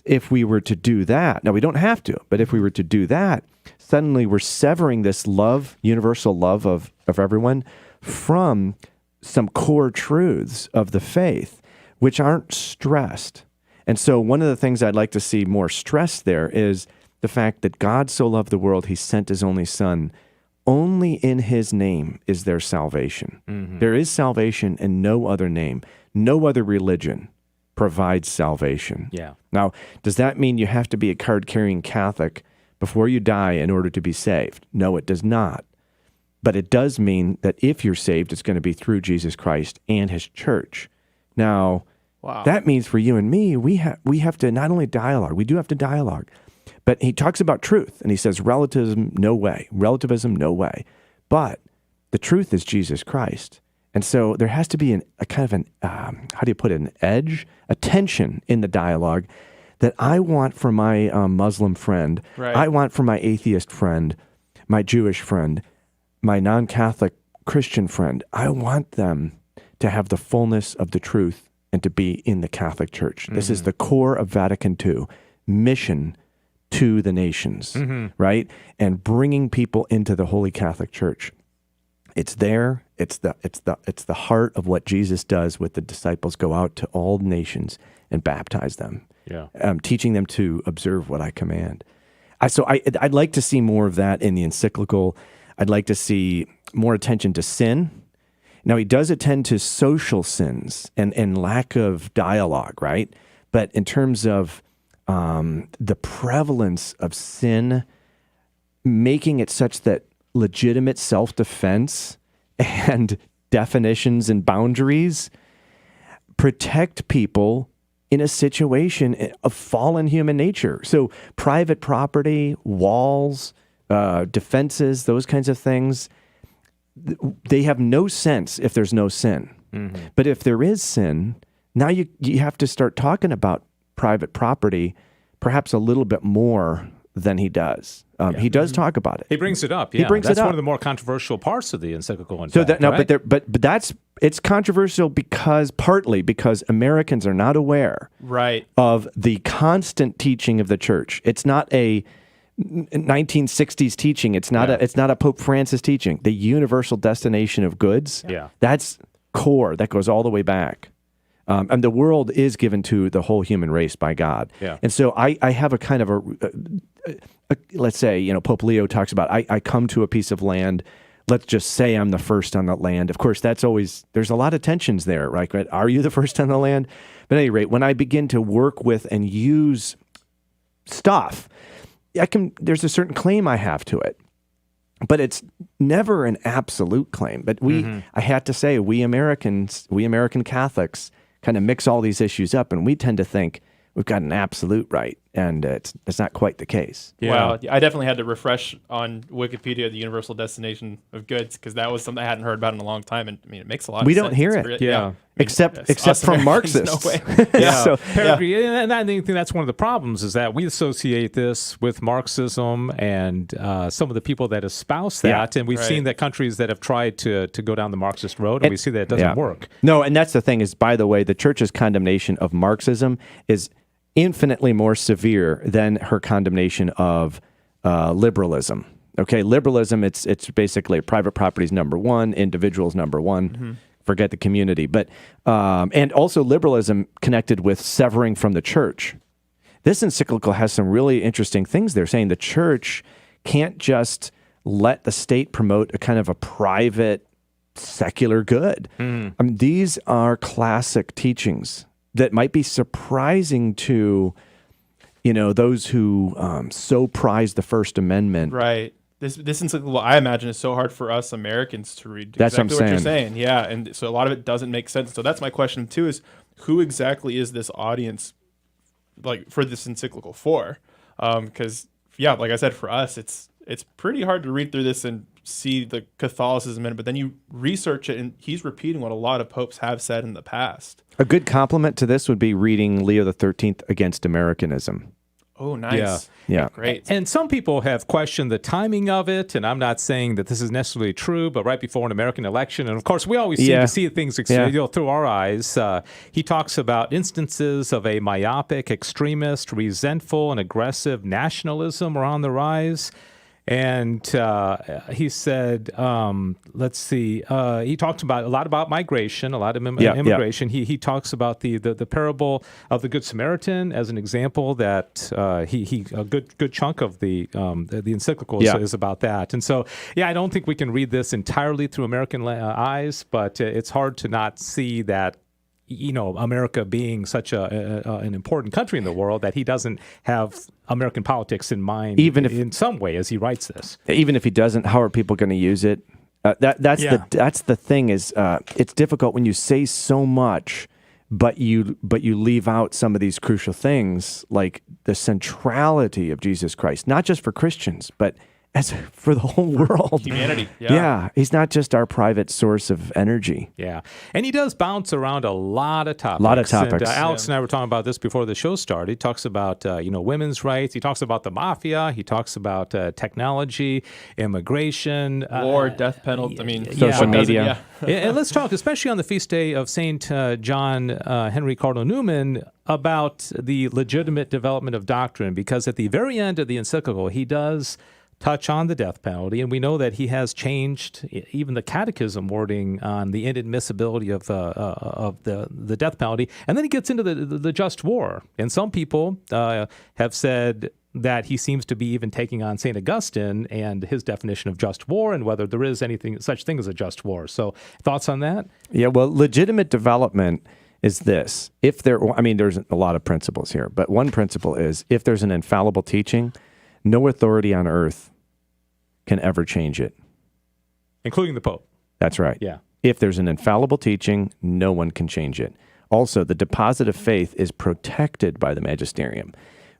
If we were to do that, now we don't have to, but if we were to do that, suddenly we're severing this love, universal love of everyone, from some core truths of the faith, which aren't stressed. And so one of the things I'd like to see more stressed there is the fact that God so loved the world, he sent his only son. Only in his name is there salvation. Mm-hmm. There is salvation in no other name. No other religion provides salvation. Yeah. Now, does that mean you have to be a card-carrying Catholic before you die in order to be saved? No, it does not. But it does mean that if you're saved, it's going to be through Jesus Christ and his church. Now, that means for you and me, we have to not only dialogue, we do have to dialogue, but he talks about truth, and he says relativism, no way. Relativism, no way. But the truth is Jesus Christ. And so there has to be a kind of an, how do you put it, an edge, a tension in the dialogue that I want for my Muslim friend, Right. I want for my atheist friend, my Jewish friend, my non-Catholic Christian friend. I want them to have the fullness of the truth and to be in the Catholic Church. This is the core of Vatican II, mission to the nations, right? And bringing people into the Holy Catholic Church. It's there. It's the heart of what Jesus does with the disciples. Go out to all nations and baptize them. Yeah. Teaching them to observe what I command. I'd like to see more of that in the encyclical. I'd like to see more attention to sin. Now, he does attend to social sins and lack of dialogue, right? But in terms of the prevalence of sin, making it such that legitimate self-defense and definitions and boundaries protect people in a situation of fallen human nature. So private property, walls, defenses, those kinds of things, they have no sense if there's no sin. Mm-hmm. But if there is sin, now you have to start talking about private property perhaps a little bit more than he does. He does talk about it. He brings it up. Yeah. He brings that's it up. one of the more controversial parts of the encyclical. In So fact, that no, right? but it's controversial partly because Americans are not aware Right. of the constant teaching of the church. It's not a 1960s teaching. It's not a Pope Francis teaching. The universal destination of goods. Yeah. That's core. That goes all the way back. And the world is given to the whole human race by God. Yeah. And so I have a kind of a let's say, Pope Leo talks about, I come to a piece of land, let's just say I'm the first on that land. Of course, there's a lot of tensions there, right? Are you the first on the land? But at any rate, when I begin to work with and use stuff, there's a certain claim I have to it. But it's never an absolute claim. But I had to say, we American Catholics kind of mix all these issues up, and we tend to think we've got an absolute right, and it's not quite the case. Yeah. Well, I definitely had to refresh on Wikipedia the universal destination of goods because that was something I hadn't heard about in a long time, and I mean it makes a lot. We of don't sense. hear It's it, really- yeah. I mean, except us from Americans, Marxists. No way. Yeah. So, And I think that's one of the problems is that we associate this with Marxism and some of the people that espouse that. Yeah. And we've Right. seen that countries that have tried to go down the Marxist road, and we see that it doesn't work. No, and that's the thing is, by the way, the church's condemnation of Marxism is infinitely more severe than her condemnation of liberalism. Okay, liberalism, it's basically private property is number one, individuals number one. Forget the community, but and also liberalism connected with severing from the church. This encyclical has some really interesting things. They're saying the church can't just let the state promote a kind of a private secular good. These are classic teachings that might be surprising to those who so prize the First Amendment. Right. This encyclical, I imagine, is so hard for us Americans to read. That's exactly what I'm you're saying. saying. Yeah, and so a lot of it doesn't make sense. So that's my question too: is who exactly is this audience, like for this encyclical for? Because like I said, for us, it's pretty hard to read through this and see the Catholicism in it. But then you research it, and he's repeating what a lot of popes have said in the past. A good complement to this would be reading Leo XIII Against Americanism. Oh, nice. Yeah. Great. And some people have questioned the timing of it, and I'm not saying that this is necessarily true, but right before an American election, and of course we always seem to see things through our eyes. He talks about instances of a myopic, extremist, resentful, and aggressive nationalism are on the rise. And he said, let's see, he talked about a lot about migration, a lot of immigration. He talks about the parable of the Good Samaritan as an example that he a good chunk of the encyclical is about that. And so, I don't think we can read this entirely through American eyes, but it's hard to not see that, America being such an important country in the world, that he doesn't have American politics in mind, even if, in some way, as he writes this. Even if he doesn't, how are people going to use it? That's the thing is it's difficult when you say so much, but you leave out some of these crucial things like the centrality of Jesus Christ, not just for Christians, but as for the whole world. Humanity. Yeah. He's not just our private source of energy. Yeah. And he does bounce around a lot of topics. And, Alex and I were talking about this before the show started. He talks about, women's rights. He talks about the mafia. He talks about technology, immigration. War, death penalty. Social media. And let's talk, especially on the feast day of St. John Henry Cardinal Newman, about the legitimate development of doctrine, because at the very end of the encyclical, he does touch on the death penalty, and we know that he has changed even the catechism wording on the inadmissibility of the death penalty, and then he gets into the just war. And some people have said that he seems to be even taking on St. Augustine and his definition of just war, and whether there is such thing as a just war. So, thoughts on that? Yeah, well, legitimate development is this. There's a lot of principles here, but one principle is if there's an infallible teaching, no authority on earth can ever change it. Including the Pope. That's right. Yeah. If there's an infallible teaching, no one can change it. Also, the deposit of faith is protected by the magisterium.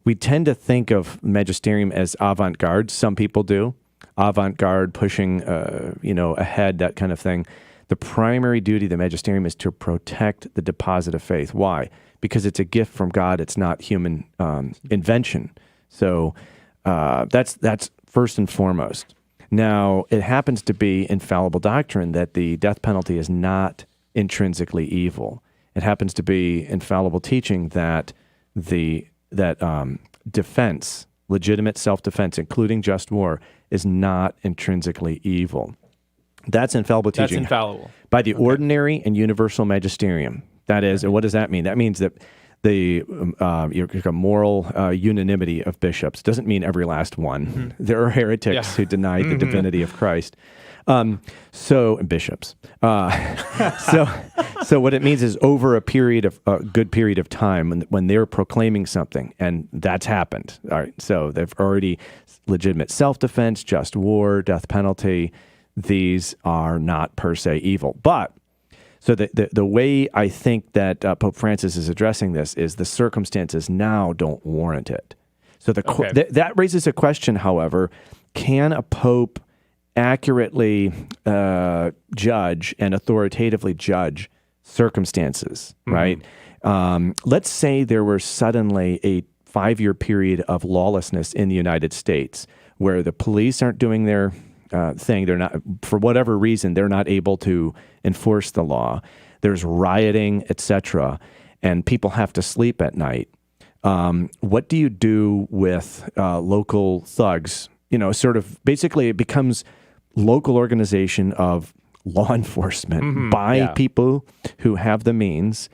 We tend to think of magisterium as avant-garde. Some people do. Avant-garde, pushing, ahead, that kind of thing. The primary duty of the magisterium is to protect the deposit of faith. Why? Because it's a gift from God. It's not human invention. So that's first and foremost. Now, it happens to be infallible doctrine that the death penalty is not intrinsically evil. It happens to be infallible teaching that defense, legitimate self-defense, including just war, is not intrinsically evil. That's infallible teaching. That's infallible. By the ordinary and universal magisterium. That is, and what does that mean? That means that the moral unanimity of bishops doesn't mean every last one. Mm-hmm. There are heretics who deny the divinity of Christ. Bishops. So what it means is over a good period of time when they're proclaiming something, and that's happened. All right. So they've already legitimate self-defense, just war, death penalty. These are not per se evil, but. So the way I think that Pope Francis is addressing this is the circumstances now don't warrant it. So that raises a question, however, can a pope accurately judge and authoritatively judge circumstances, right? Let's say there were suddenly a 5-year period of lawlessness in the United States where the police aren't doing their thing. They're not, for whatever reason, they're not able to enforce the law. There's rioting, etc., and people have to sleep at night. What do you do with local thugs? Basically it becomes local organization of law enforcement by people who have the means.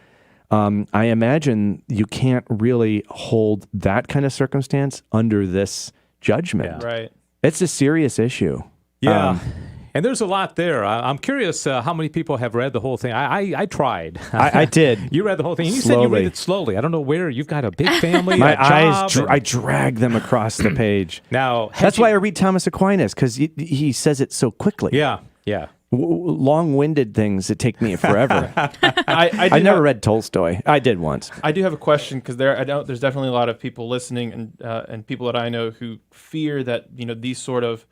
I imagine you can't really hold that kind of circumstance under this judgment. Yeah. Right. It's a serious issue. Yeah. And there's a lot there. I'm curious how many people have read the whole thing. I tried. I did. You read the whole thing. You said you read it slowly. I don't know where. You've got a big family, My a job. eyes, I drag them across the page. Now, that's why I read Thomas Aquinas, because he says it so quickly. Yeah. Long-winded things that take me forever. I never read Tolstoy. I did once. I do have a question, because there's definitely a lot of people listening and people that I know who fear that these sort of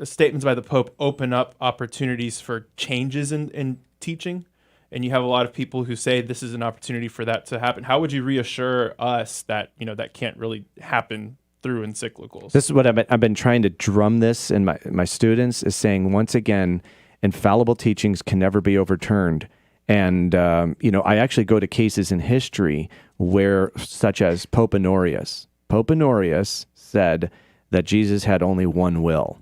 statements by the Pope open up opportunities for changes in teaching. and you have a lot of people who say this is an opportunity for that to happen. How would you reassure us that that can't really happen through encyclicals? This is what I've been trying to drum this in my students, is saying, once again, infallible teachings can never be overturned. And, I actually go to cases in history where, such as Pope Honorius. Pope Honorius said that Jesus had only one will.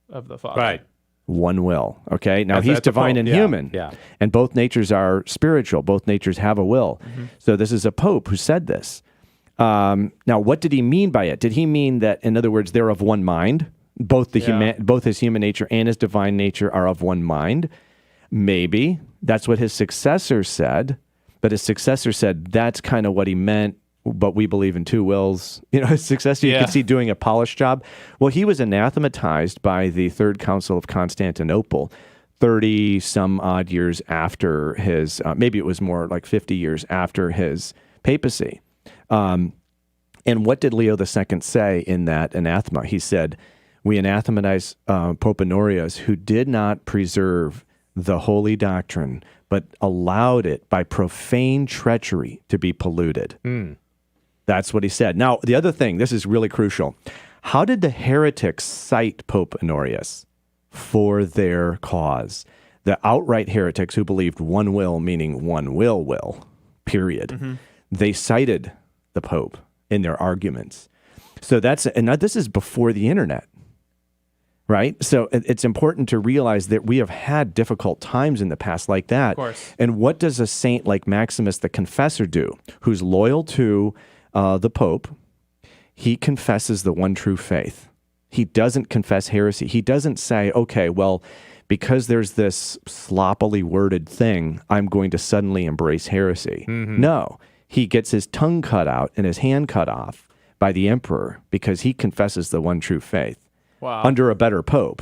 Of the Father. Right. One will. Okay. Now, he's that's a divine pope. and Yeah, human. yeah. And both natures are spiritual. Both natures have a will. So this is a pope who said this. Now, what did he mean by it? Did he mean that, in other words, they're of one mind? Both both his human nature and his divine nature are of one mind? Maybe. That's what his successor said. But his successor said that's kind of what he meant, but we believe in two wills. His successor, you can see, doing a polished job. Well, he was anathematized by the Third Council of Constantinople 30 some odd years after his, maybe it was more like 50 years after his papacy. And what did Leo II say in that anathema? He said, we anathematize Pope Honorius, who did not preserve the holy doctrine, but allowed it by profane treachery to be polluted. That's what he said. Now, the other thing, this is really crucial. How did the heretics cite Pope Honorius for their cause? The outright heretics who believed one will, meaning one will, period. They cited the Pope in their arguments. So and this is before the internet. Right? So it's important to realize that we have had difficult times in the past like that. Of course. And what does a saint like Maximus the Confessor do, who's loyal to the Pope? He confesses the one true faith. He doesn't confess heresy. He doesn't say, okay, well, because there's this sloppily worded thing, I'm going to suddenly embrace heresy. No, he gets his tongue cut out and his hand cut off by the emperor because he confesses the one true faith. Wow. Under a better pope,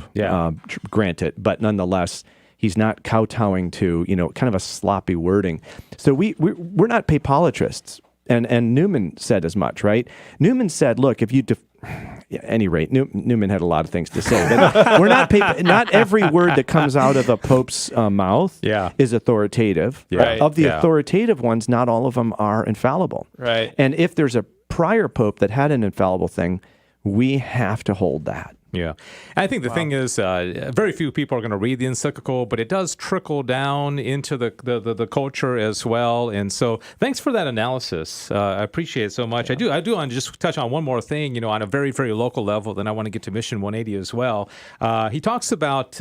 granted, but nonetheless, he's not kowtowing to kind of a sloppy wording. So we're not papolitrists, and Newman said as much, right? Newman said, look, if you at any rate, Newman had a lot of things to say, but we're not not every word that comes out of a pope's mouth is authoritative. Right. Of the authoritative ones, not all of them are infallible. Right. And if there's a prior pope that had an infallible thing, we have to hold that. Yeah. I think the thing is, very few people are going to read the encyclical, but it does trickle down into the culture as well. And so thanks for that analysis. I appreciate it so much. I do want to just touch on one more thing, on a very, very local level. Then I want to get to Mission 180 as well. He talks about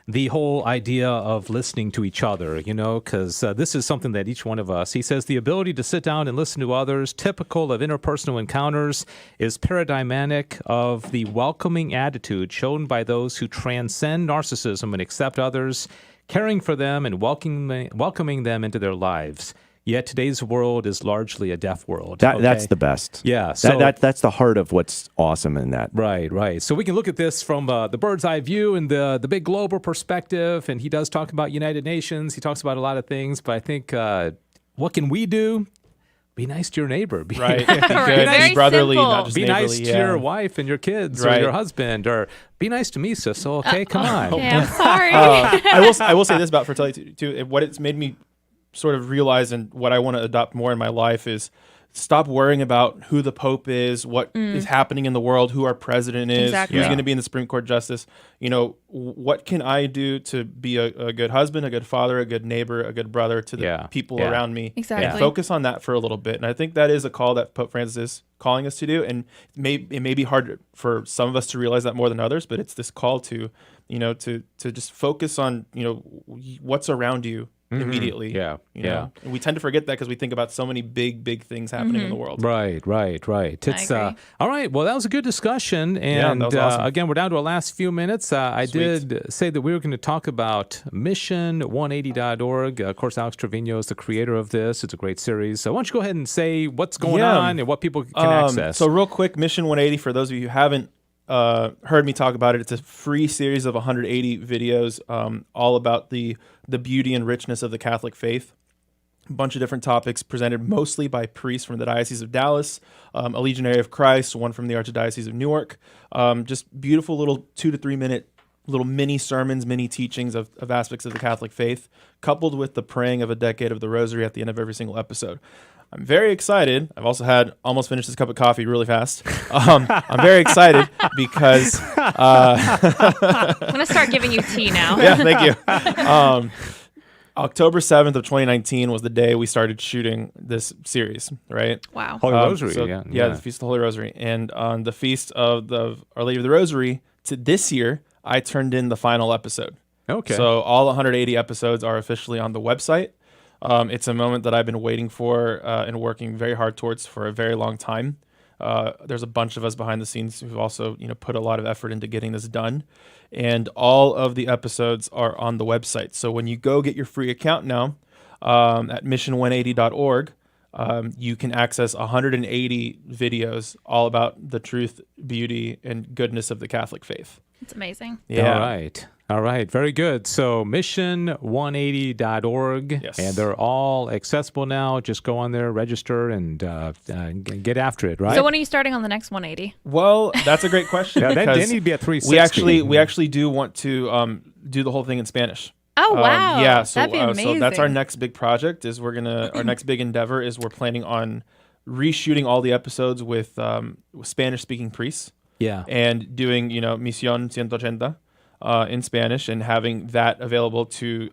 the whole idea of listening to each other, because this is something that each one of us, he says, the ability to sit down and listen to others, typical of interpersonal encounters, is paradigmatic of the welcoming attitude shown by those who transcend narcissism and accept others, caring for them and welcoming them into their lives. Yet today's world is largely a deaf world. That's the best. Yeah. So that's the heart of what's awesome in that. Right. So we can look at this from the bird's eye view and the big global perspective. And he does talk about United Nations. He talks about a lot of things. But I think what can we do? Be nice to your neighbor. Be Right. Very Be brotherly, simple. not just Be nice neighborly, to your wife and your kids or your husband, or be nice to me, Sissel. Okay, come on. Okay, I'm sorry. I will say this about fertility too. What it's made me sort of realize, and what I want to adopt more in my life, is stop worrying about who the Pope is, what is happening in the world, who our president is, who's going to be in the Supreme Court justice. What can I do to be a good husband, a good father, a good neighbor, a good brother to the people around me? Exactly. And focus on that for a little bit. And I think that is a call that Pope Francis is calling us to do. And it may be hard for some of us to realize that more than others, but it's this call to just focus on, what's around you immediately. And we tend to forget that because we think about so many big things happening in the world. Right. It's all right. Well, that was a good discussion. And that was awesome. again, we're down to our last few minutes. I did say that we were going to talk about mission180.org. Of course, Alex Trevino is the creator of this. It's a great series. So why don't you go ahead and say what's going on and what people can access. So real quick, Mission 180, for those of you who haven't heard me talk about it, it's a free series of 180 videos all about the beauty and richness of the Catholic faith. A bunch of different topics presented mostly by priests from the Diocese of Dallas, a Legionary of Christ, one from the Archdiocese of Newark. Just beautiful little 2 to 3 minute little mini sermons, mini teachings of aspects of the Catholic faith, coupled with the praying of a decade of the Rosary at the end of every single episode. I'm very excited. I've also almost finished this cup of coffee really fast. I'm very excited because I'm going to start giving you tea now. Yeah, thank you. October 7th of 2019 was the day we started shooting this series, right? Wow. Holy Rosary, yeah, the Feast of the Holy Rosary. And on the Feast of Our Lady of the Rosary, to this year, I turned in the final episode. Okay. So all 180 episodes are officially on the website. It's a moment that I've been waiting for and working very hard towards for a very long time. There's a bunch of us behind the scenes who've also, put a lot of effort into getting this done. And all of the episodes are on the website. So when you go get your free account now at mission180.org, you can access 180 videos all about the truth, beauty, and goodness of the Catholic faith. It's amazing. Yeah. All right. Very good. So mission180.org. Yes. And they're all accessible now. Just go on there, register, and get after it, right? So when are you starting on the next 180? Well, that's a great question. Yeah, because they need to be at 360. We actually do want to do the whole thing in Spanish. Oh, wow. Yeah, so That'd be amazing. so that's our next big project. Our next big endeavor is we're planning on reshooting all the episodes with Spanish-speaking priests. Yeah. And doing Misión 180 in Spanish and having that available to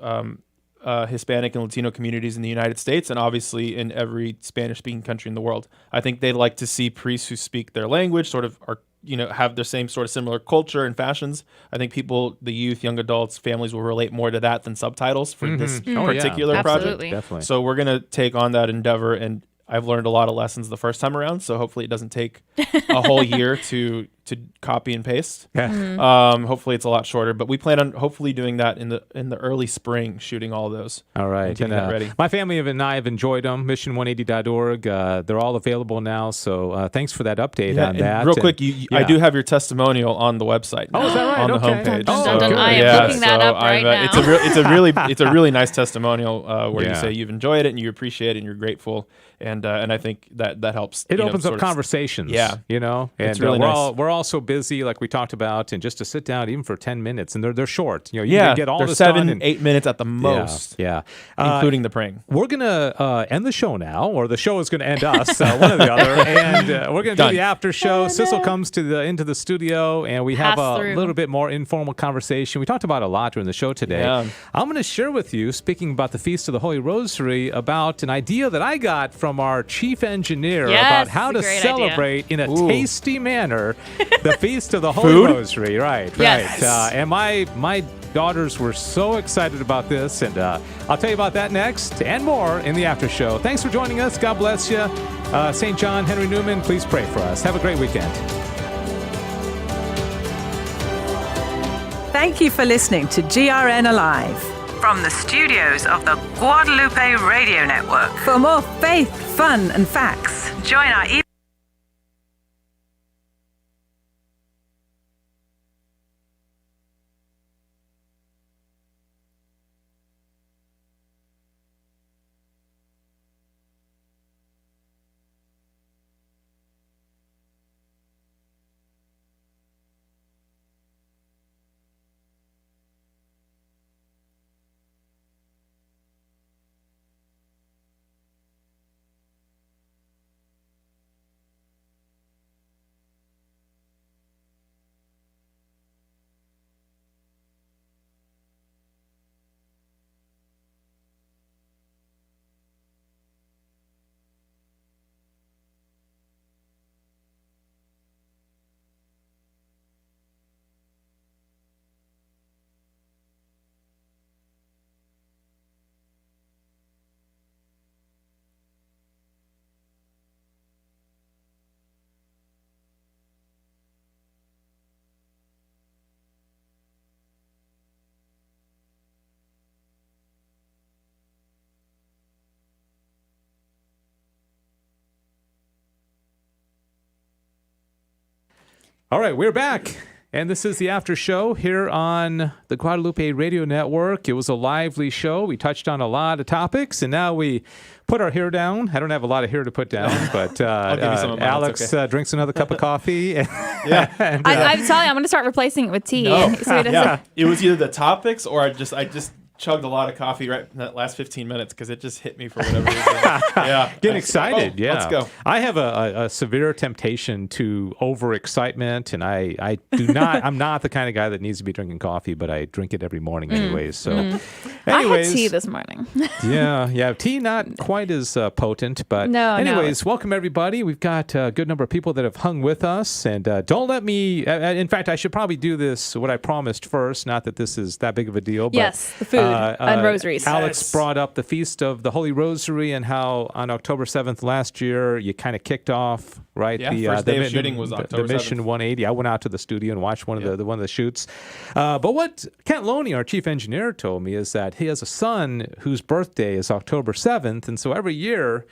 Hispanic and Latino communities in the United States and obviously in every Spanish-speaking country in the world. I think they'd like to see priests who speak their language sort of have the same sort of similar culture and fashions. I think people, the youth, young adults, families will relate more to that than subtitles for this particular project. Absolutely. Definitely. So we're going to take on that endeavor, and I've learned a lot of lessons the first time around, so hopefully it doesn't take a whole year to copy and paste. Yeah. Hopefully it's a lot shorter, but we plan on hopefully doing that in the early spring, shooting all of those. All right. And getting that ready. My family and I have enjoyed them. Mission180.org. They're all available now. So thanks for that update on and that. real quick, I do have your testimonial on the website. Oh, is that right? On the Okay. homepage. Dun, dun, dun. I am looking that up right now. It's a really nice testimonial where you Yeah. say you've enjoyed it and you appreciate it and you're grateful, and I think that helps. It opens up conversations. Yeah. And It's really nice. we're all so busy, like we talked about, and just to sit down even for 10 minutes, and they're short. You Yeah, can get all they're this 7, done in 8 minutes at the most. Yeah. Including the praying. We're going to end the show now, or the show is going to end us, one or the other, and we're going to do the after show. Sissel comes into the studio, and we have a little bit more informal conversation. We talked about a lot during the show today. Yeah. I'm going to share with you, speaking about the Feast of the Holy Rosary, about an idea that I got from our chief engineer about how to celebrate in a tasty manner the Feast of the Holy Rosary. Right. Yes. And my daughters were so excited about this, and I'll tell you about that next and more in the after show. Thanks for joining us. God bless you. St. John Henry Newman, please pray for us. Have a great weekend. Thank you for listening to GRN Alive. From the studios of the Guadalupe Radio Network. For more faith, fun, and facts, Join our All right, we're back. And this is the after show here on the Guadalupe Radio Network. It was a lively show. We touched on a lot of topics, and now we put our hair down. I don't have a lot of hair to put down, but I'll give you some of mine. Alex It's okay. drinks another cup of coffee. Yeah. And, I'm telling you, I'm going to start replacing it with tea. No. So it doesn't- Yeah. It was either the topics or I just chugged a lot of coffee right in that last 15 minutes because it just hit me for whatever reason. Yeah. Getting excited, Oh, yeah. let's go. I have a severe temptation to overexcitement, and I do not. I'm not the kind of guy that needs to be drinking coffee, but I drink it every morning anyways. So, I anyways, had tea this morning. yeah. Tea not quite as potent, but No. anyways, welcome everybody. We've got a good number of people that have hung with us, and don't let me. In fact, I should probably do this what I promised first. Not that this is that big of a deal, but Yes, the food and rosaries. Alex brought up the Feast of the Holy Rosary and how on October 7th last year you kind of kicked off, right? Yeah, first day of shooting was October the Mission 7th. 180. I went out to the studio and watched one of the shoots. But what Kent Loney, our chief engineer, told me is that he has a son whose birthday is October 7th, and so every year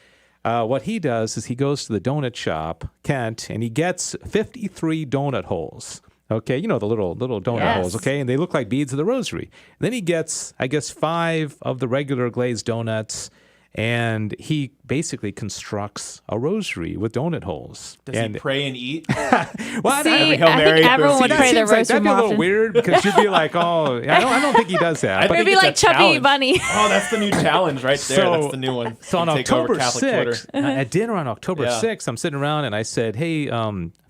what he does is he goes to the donut shop, Kent, and he gets 53 donut holes. Okay, you know, the little donut Yes. holes, okay? And they look like beads of the rosary. Then he gets, I guess, 5 of the regular glazed donuts, and he basically constructs a rosary with donut holes. Does he pray and eat? Well, See, Every Hail I Mary, think everyone boom. would That pray the seems like rosary that'd be a more little often. weird because you'd be like, oh, I don't think he does that. I But think Maybe it's like a Chubby challenge. Bunny. Oh, that's the new challenge right there. So- That's the new one. So on You take over October Catholic 6th, Twitter. at dinner on October Yeah. 6th, I'm sitting around and I said, hey,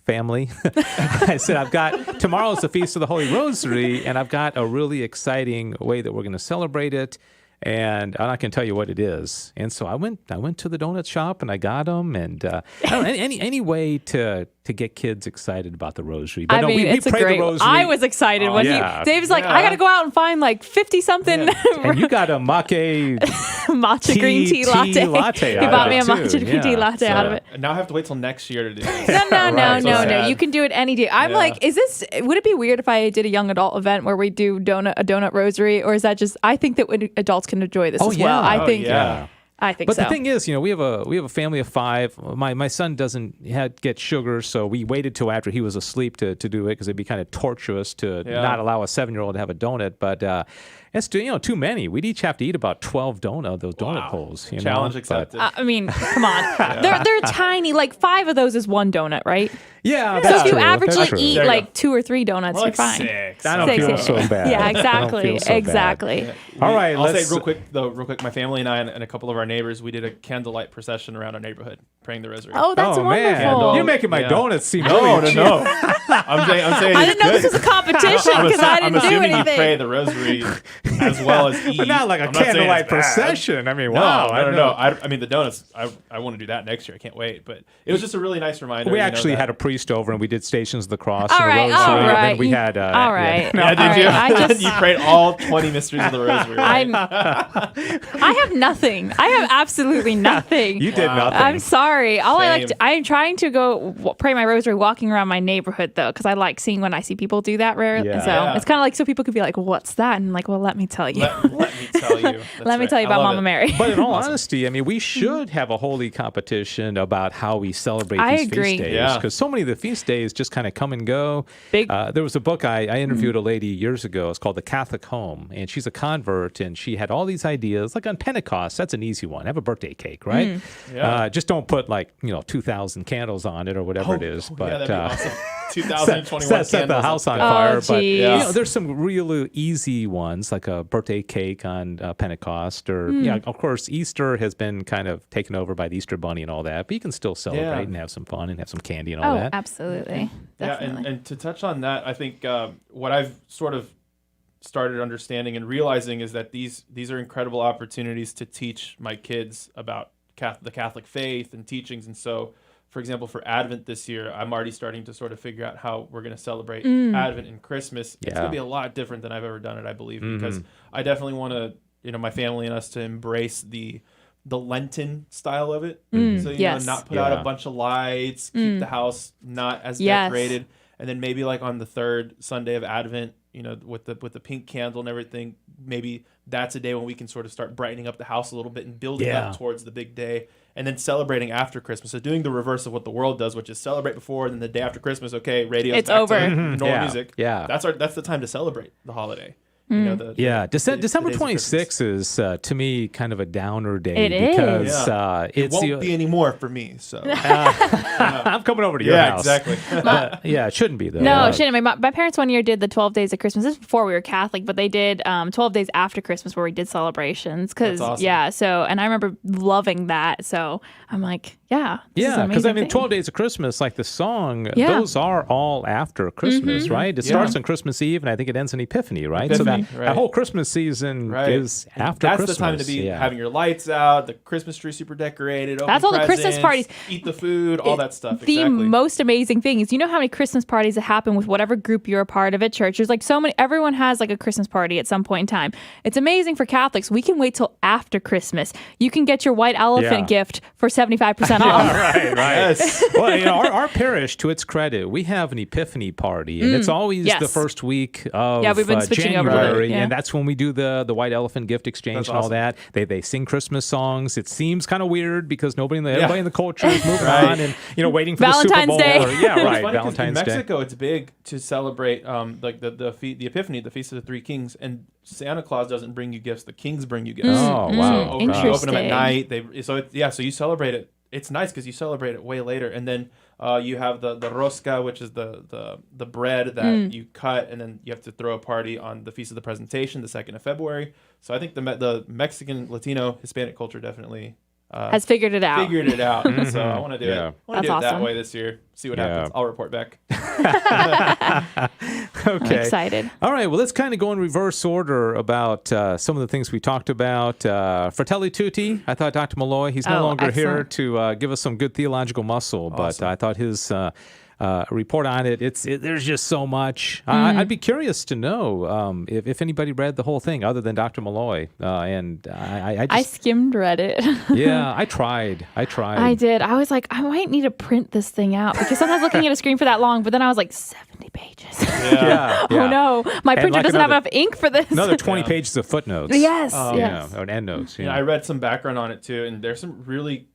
family, I said, I've got, tomorrow's the Feast of the Holy Rosary, and I've got a really exciting way that we're going to celebrate it. And I'm not going to tell you what it is. And so I went to the donut shop and I got them. And I don't know, any way to get kids excited about the rosary. But I no, mean, we it's a pray the great. rosary. I was excited when yeah. Dave's like, Yeah. I got to go out and find like 50 something And you got a maca matcha green tea latte. He out bought of me a it, too. matcha green tea Yeah. latte out of So- it. And now I have to wait till next year to do this. No. Right. So sad. You can do it any day. I'm Yeah. like, would it be weird if I did a young adult event where we do a donut rosary, or is that just? I think that adults can enjoy this as well. I think. yeah. I think But so. the thing is, we have a family of 5. My son doesn't get sugar, so we waited till after he was asleep to do it because it'd be kind of torturous to Yeah. not allow a 7-year-old to have a donut. But it's too many. We'd each have to eat about 12 those donut holes. Challenge But- accepted. I mean, come on. They're tiny. Like 5 of those is one donut, right? Yeah, So that's if you true. averagely That's true. eat There you like 2 or 3 donuts, More you're like fine. 6. I don't Six, feel yeah. so bad. Yeah, I don't exactly. feel so bad. Exactly. All right, I'll let's say real quick. My family and I and a couple of our neighbors, we did a candlelight procession around our neighborhood, praying the rosary. Oh, that's oh wonderful. man, you're making my Yeah. donuts seem No, really no. I'm saying I it's didn't know good. this was a competition because I I'm didn't do assuming anything. you pray the rosary as well as eat. But not like a I'm not saying candlelight it's bad. procession. I mean, No, wow. no. I mean, the donuts. I want to do that next year. I can't wait. But it was just a really nice reminder. We you know, actually that- had a priest over and we did Stations of the Cross All and right, the Rosary. all And right. then we had All right. No, Yeah, did All you? right, I just- You prayed all 20 mysteries of the rosary. Right? I have nothing. I have absolutely nothing. You did nothing. I'm sorry. All I like Same. to, I'm trying to go pray my rosary walking around my neighborhood though, because I like seeing when I see people do that rarely. Yeah. So Yeah. it's kind of like so people could be like, "What's that?" And I'm like, "Well, let me tell you. Let me tell you. Let me tell you about Mama Mary." But in all honesty, I mean, we should have a holy competition about how we celebrate I these agree. feast days. Yeah. Because so many of the feast days just kind of come and go. Big- There was a book I interviewed a lady years ago. It's called The Catholic Home. And she's a convert. And she had all these ideas. Like on Pentecost, that's an easy one. Have a birthday cake, right? Yeah. Just don't put 2,000 candles on it or whatever it is. But yeah, that'd be awesome. 2021 set the candles. house on Oh, fire. But geez. Yeah. there's some real easy ones like a birthday cake on Pentecost, or of course Easter has been kind of taken over by the Easter Bunny and all that. But you can still celebrate Yeah. and have some fun and have some candy and all Oh, that. absolutely. Yeah, Definitely. and to touch on that, I think what I've sort of started understanding and realizing is that these are incredible opportunities to teach my kids about the Catholic faith and teachings. And so, for example, for Advent this year, I'm already starting to sort of figure out how we're going to celebrate Advent and Christmas. It's going to be a lot different than I've ever done it, I believe, because I definitely want to, my family and us to embrace the Lenten style of it. So, yes. not put out a bunch of lights, keep the house not as Yes. decorated. And then maybe like on the third Sunday of Advent, with the pink candle and everything, maybe that's a day when we can sort of start brightening up the house a little bit and building Yeah. up towards the big day, and then celebrating after Christmas. So doing the reverse of what the world does, which is celebrate before, and then the day after Christmas, okay, radio's It's back over. to normal Yeah. music. Yeah. That's the time to celebrate the holiday. You know, December days of 26th is to me kind of a downer day It is. because it it's won't be anymore for me. So I'm coming over to your house. exactly. Yeah, it shouldn't be though. No, it shouldn't. My parents one year did the 12 days of Christmas. This is before we were Catholic, but they did 12 days after Christmas where we did celebrations. Cause That's awesome. yeah, so and I remember loving that. So I'm like, yeah, this is an Yeah, because I amazing mean, thing. 12 Days of Christmas, like the song, Yeah. those are all after Christmas, right? It starts on Christmas Eve, and I think it ends on Epiphany, right? So Epiphany, that, right. that whole Christmas season Right. is after That's Christmas. the time to be yeah. having your lights out, the Christmas tree super decorated. That's open all the Christmas presents, parties. Eat the food, all that stuff. The Exactly. most amazing thing is, you know how many Christmas parties that happen with whatever group you're a part of at church? There's like so many, everyone has like a Christmas party at some point in time. It's amazing for Catholics. We can wait till after Christmas. You can get your white elephant Yeah. gift for 75% off. Right. Yes. Well, our parish, to its credit, we have an Epiphany party, and it's always yes. the first week of Yeah, we've been switching over to January, it, yeah. and that's when we do the white elephant gift exchange That's and all awesome. that. They sing Christmas songs. It seems kind of weird because Yeah. everybody in the culture is moving Right. on and waiting for Valentine's the Super Bowl. Day. Or, yeah, Well, right. it's funny 'cause Valentine's in Day. Mexico, it's big to celebrate like the Epiphany, the Feast of the Three Kings, and Santa Claus doesn't bring you gifts; the kings bring you gifts. Oh, So wow. you open them at Interesting. night. So you celebrate it. It's nice because you celebrate it way later, and then you have the rosca, which is the bread that you cut, and then you have to throw a party on the Feast of the Presentation, the 2nd of February. So I think the Mexican, Latino, Hispanic culture definitely Has figured it out. So I want to do Yeah. it. I want to do That's it that awesome. way this year. See what Yeah. happens. I'll report back. Okay. Excited. All right. Well, let's kind of go in reverse order about some of the things we talked about. Fratelli Tutti. I thought Dr. Malloy, he's no Oh, longer here excellent. to give us some good theological muscle, but I thought his report on it, there's just so much. I'd be curious to know if anybody read the whole thing other than Dr. Malloy. And I I just, skimmed Reddit. yeah, I tried. I did. I was like, I might need to print this thing out because sometimes looking at a screen for that long, but then I was like, 70 pages. Yeah. Oh no, my And printer like doesn't have another- enough ink for this. Another 20 pages of footnotes. Yes, Yeah, yes. or endnotes. Yeah, I read some background on it too, and there's some really,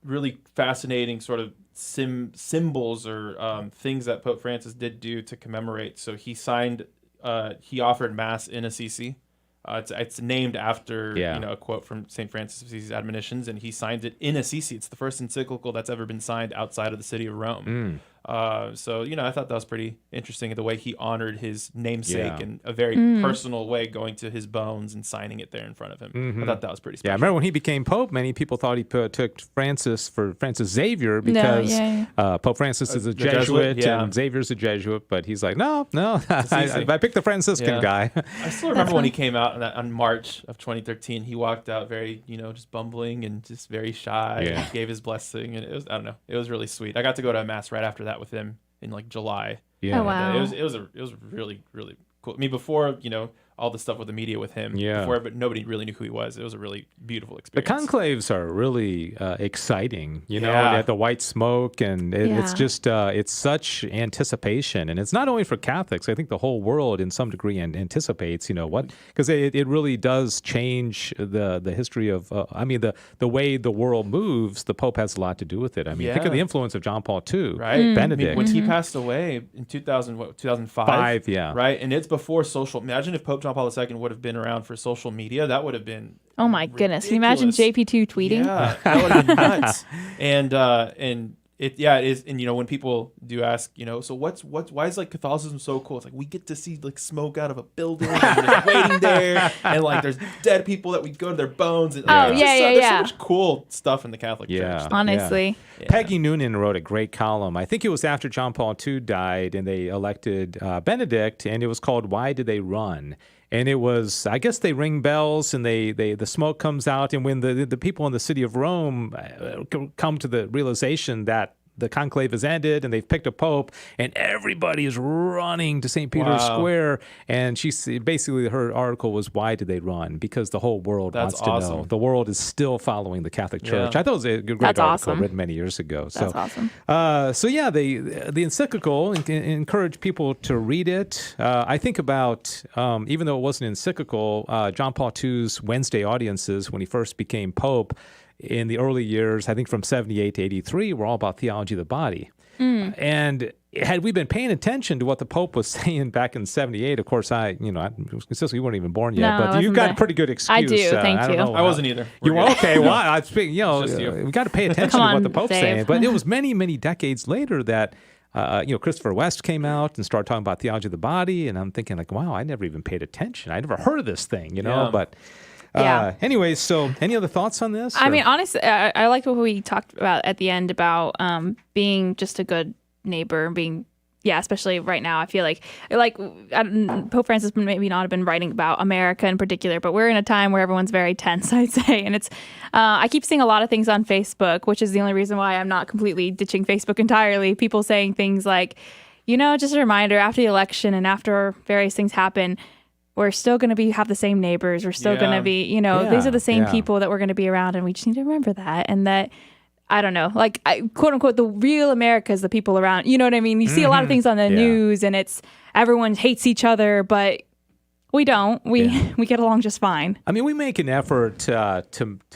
really fascinating sort of symbols or things that Pope Francis did do to commemorate. So he offered Mass in Assisi. It's named after a quote from St. Francis of Assisi's admonitions, and he signed it in Assisi. It's the first encyclical that's ever been signed outside of the city of Rome. So I thought that was pretty interesting, the way he honored his namesake in a very personal way, going to his bones and signing it there in front of him. I thought that was pretty special. Yeah, I remember when he became Pope, many people thought he took Francis for Francis Xavier because Pope Francis is a the Jesuit, Jesuit and Xavier's a Jesuit, but he's like, no, I picked the Franciscan guy. I still remember when he came out on March of 2013. He walked out very, just bumbling and just very shy. Yeah. And gave his blessing, and it was really sweet. I got to go to a mass right after that with him in like July. Yeah. Oh, wow. It was really, really cool. I mean, before all the stuff with the media with him. Yeah. But nobody really knew who he was. It was a really beautiful The experience. conclaves are really exciting, and Yeah. they have the white smoke, and it's Yeah. just it's such anticipation, and it's not only for Catholics. I think the whole world, in some degree, anticipates. Because it really does change the history of. The way the world moves. The Pope has a lot to do with it. I mean, think of the influence of John Paul II, Right, Benedict. when he passed away in 2005. Five, yeah. Right, and it's before social. Imagine if Pope John Paul II would have been around for social media. That would have been. Oh my goodness! Can you imagine ridiculous. JP2 tweeting? Yeah, that would have been nuts. And it is. And when people do ask, so why is like Catholicism so cool? It's like we get to see like smoke out of a building and just waiting there, and like there's dead people that we go to their bones. And, Oh, there's yeah. so much cool stuff in the Catholic Church. Honestly. Yeah. Peggy Noonan wrote a great column. I think it was after John Paul II died and they elected Benedict, and it was called "Why Did They Run?" And it was, I guess they ring bells and the smoke comes out, and when the people in the city of Rome come to the realization that the conclave has ended and they've picked a pope, and everybody is running to St. Peter's Square. And basically her article was, why did they run? Because the whole world wants to know. The world is still following the Catholic Church. I thought it was a great article written many years ago. That's awesome. The encyclical, encourage people to read it. I think about, even though it wasn't encyclical, John Paul II's Wednesday audiences when he first became Pope in the early years, I think from 78 to 83, were all about theology of the body. And had we been paying attention to what the Pope was saying back in 78, of course, you weren't even born yet, but you've got a pretty good excuse. I do, thank you. I wasn't either. You were okay. Well, we got to pay attention to what the Pope's saying. But it was many, many decades later that Christopher West came out and started talking about theology of the body, and I'm thinking like, wow, I never even paid attention. I never heard of this thing, But anyways, so any other thoughts on this? I mean, honestly, I like what we talked about at the end about being just a good neighbor, being especially right now. I feel like Pope Francis maybe not have been writing about America in particular, but we're in a time where everyone's very tense, I'd say. And it's I keep seeing a lot of things on Facebook, which is the only reason why I'm not completely ditching Facebook entirely. People saying things like, just a reminder, after the election and after various things happen, we're still going to have the same neighbors. We're still going to be, these are the same people that we're going to be around, and we just need to remember that. And that, I don't know, quote unquote, the real America is the people around. You know what I mean? You see a lot of things on the news, and it's everyone hates each other, but we don't. We get along just fine. I mean, we make an effort to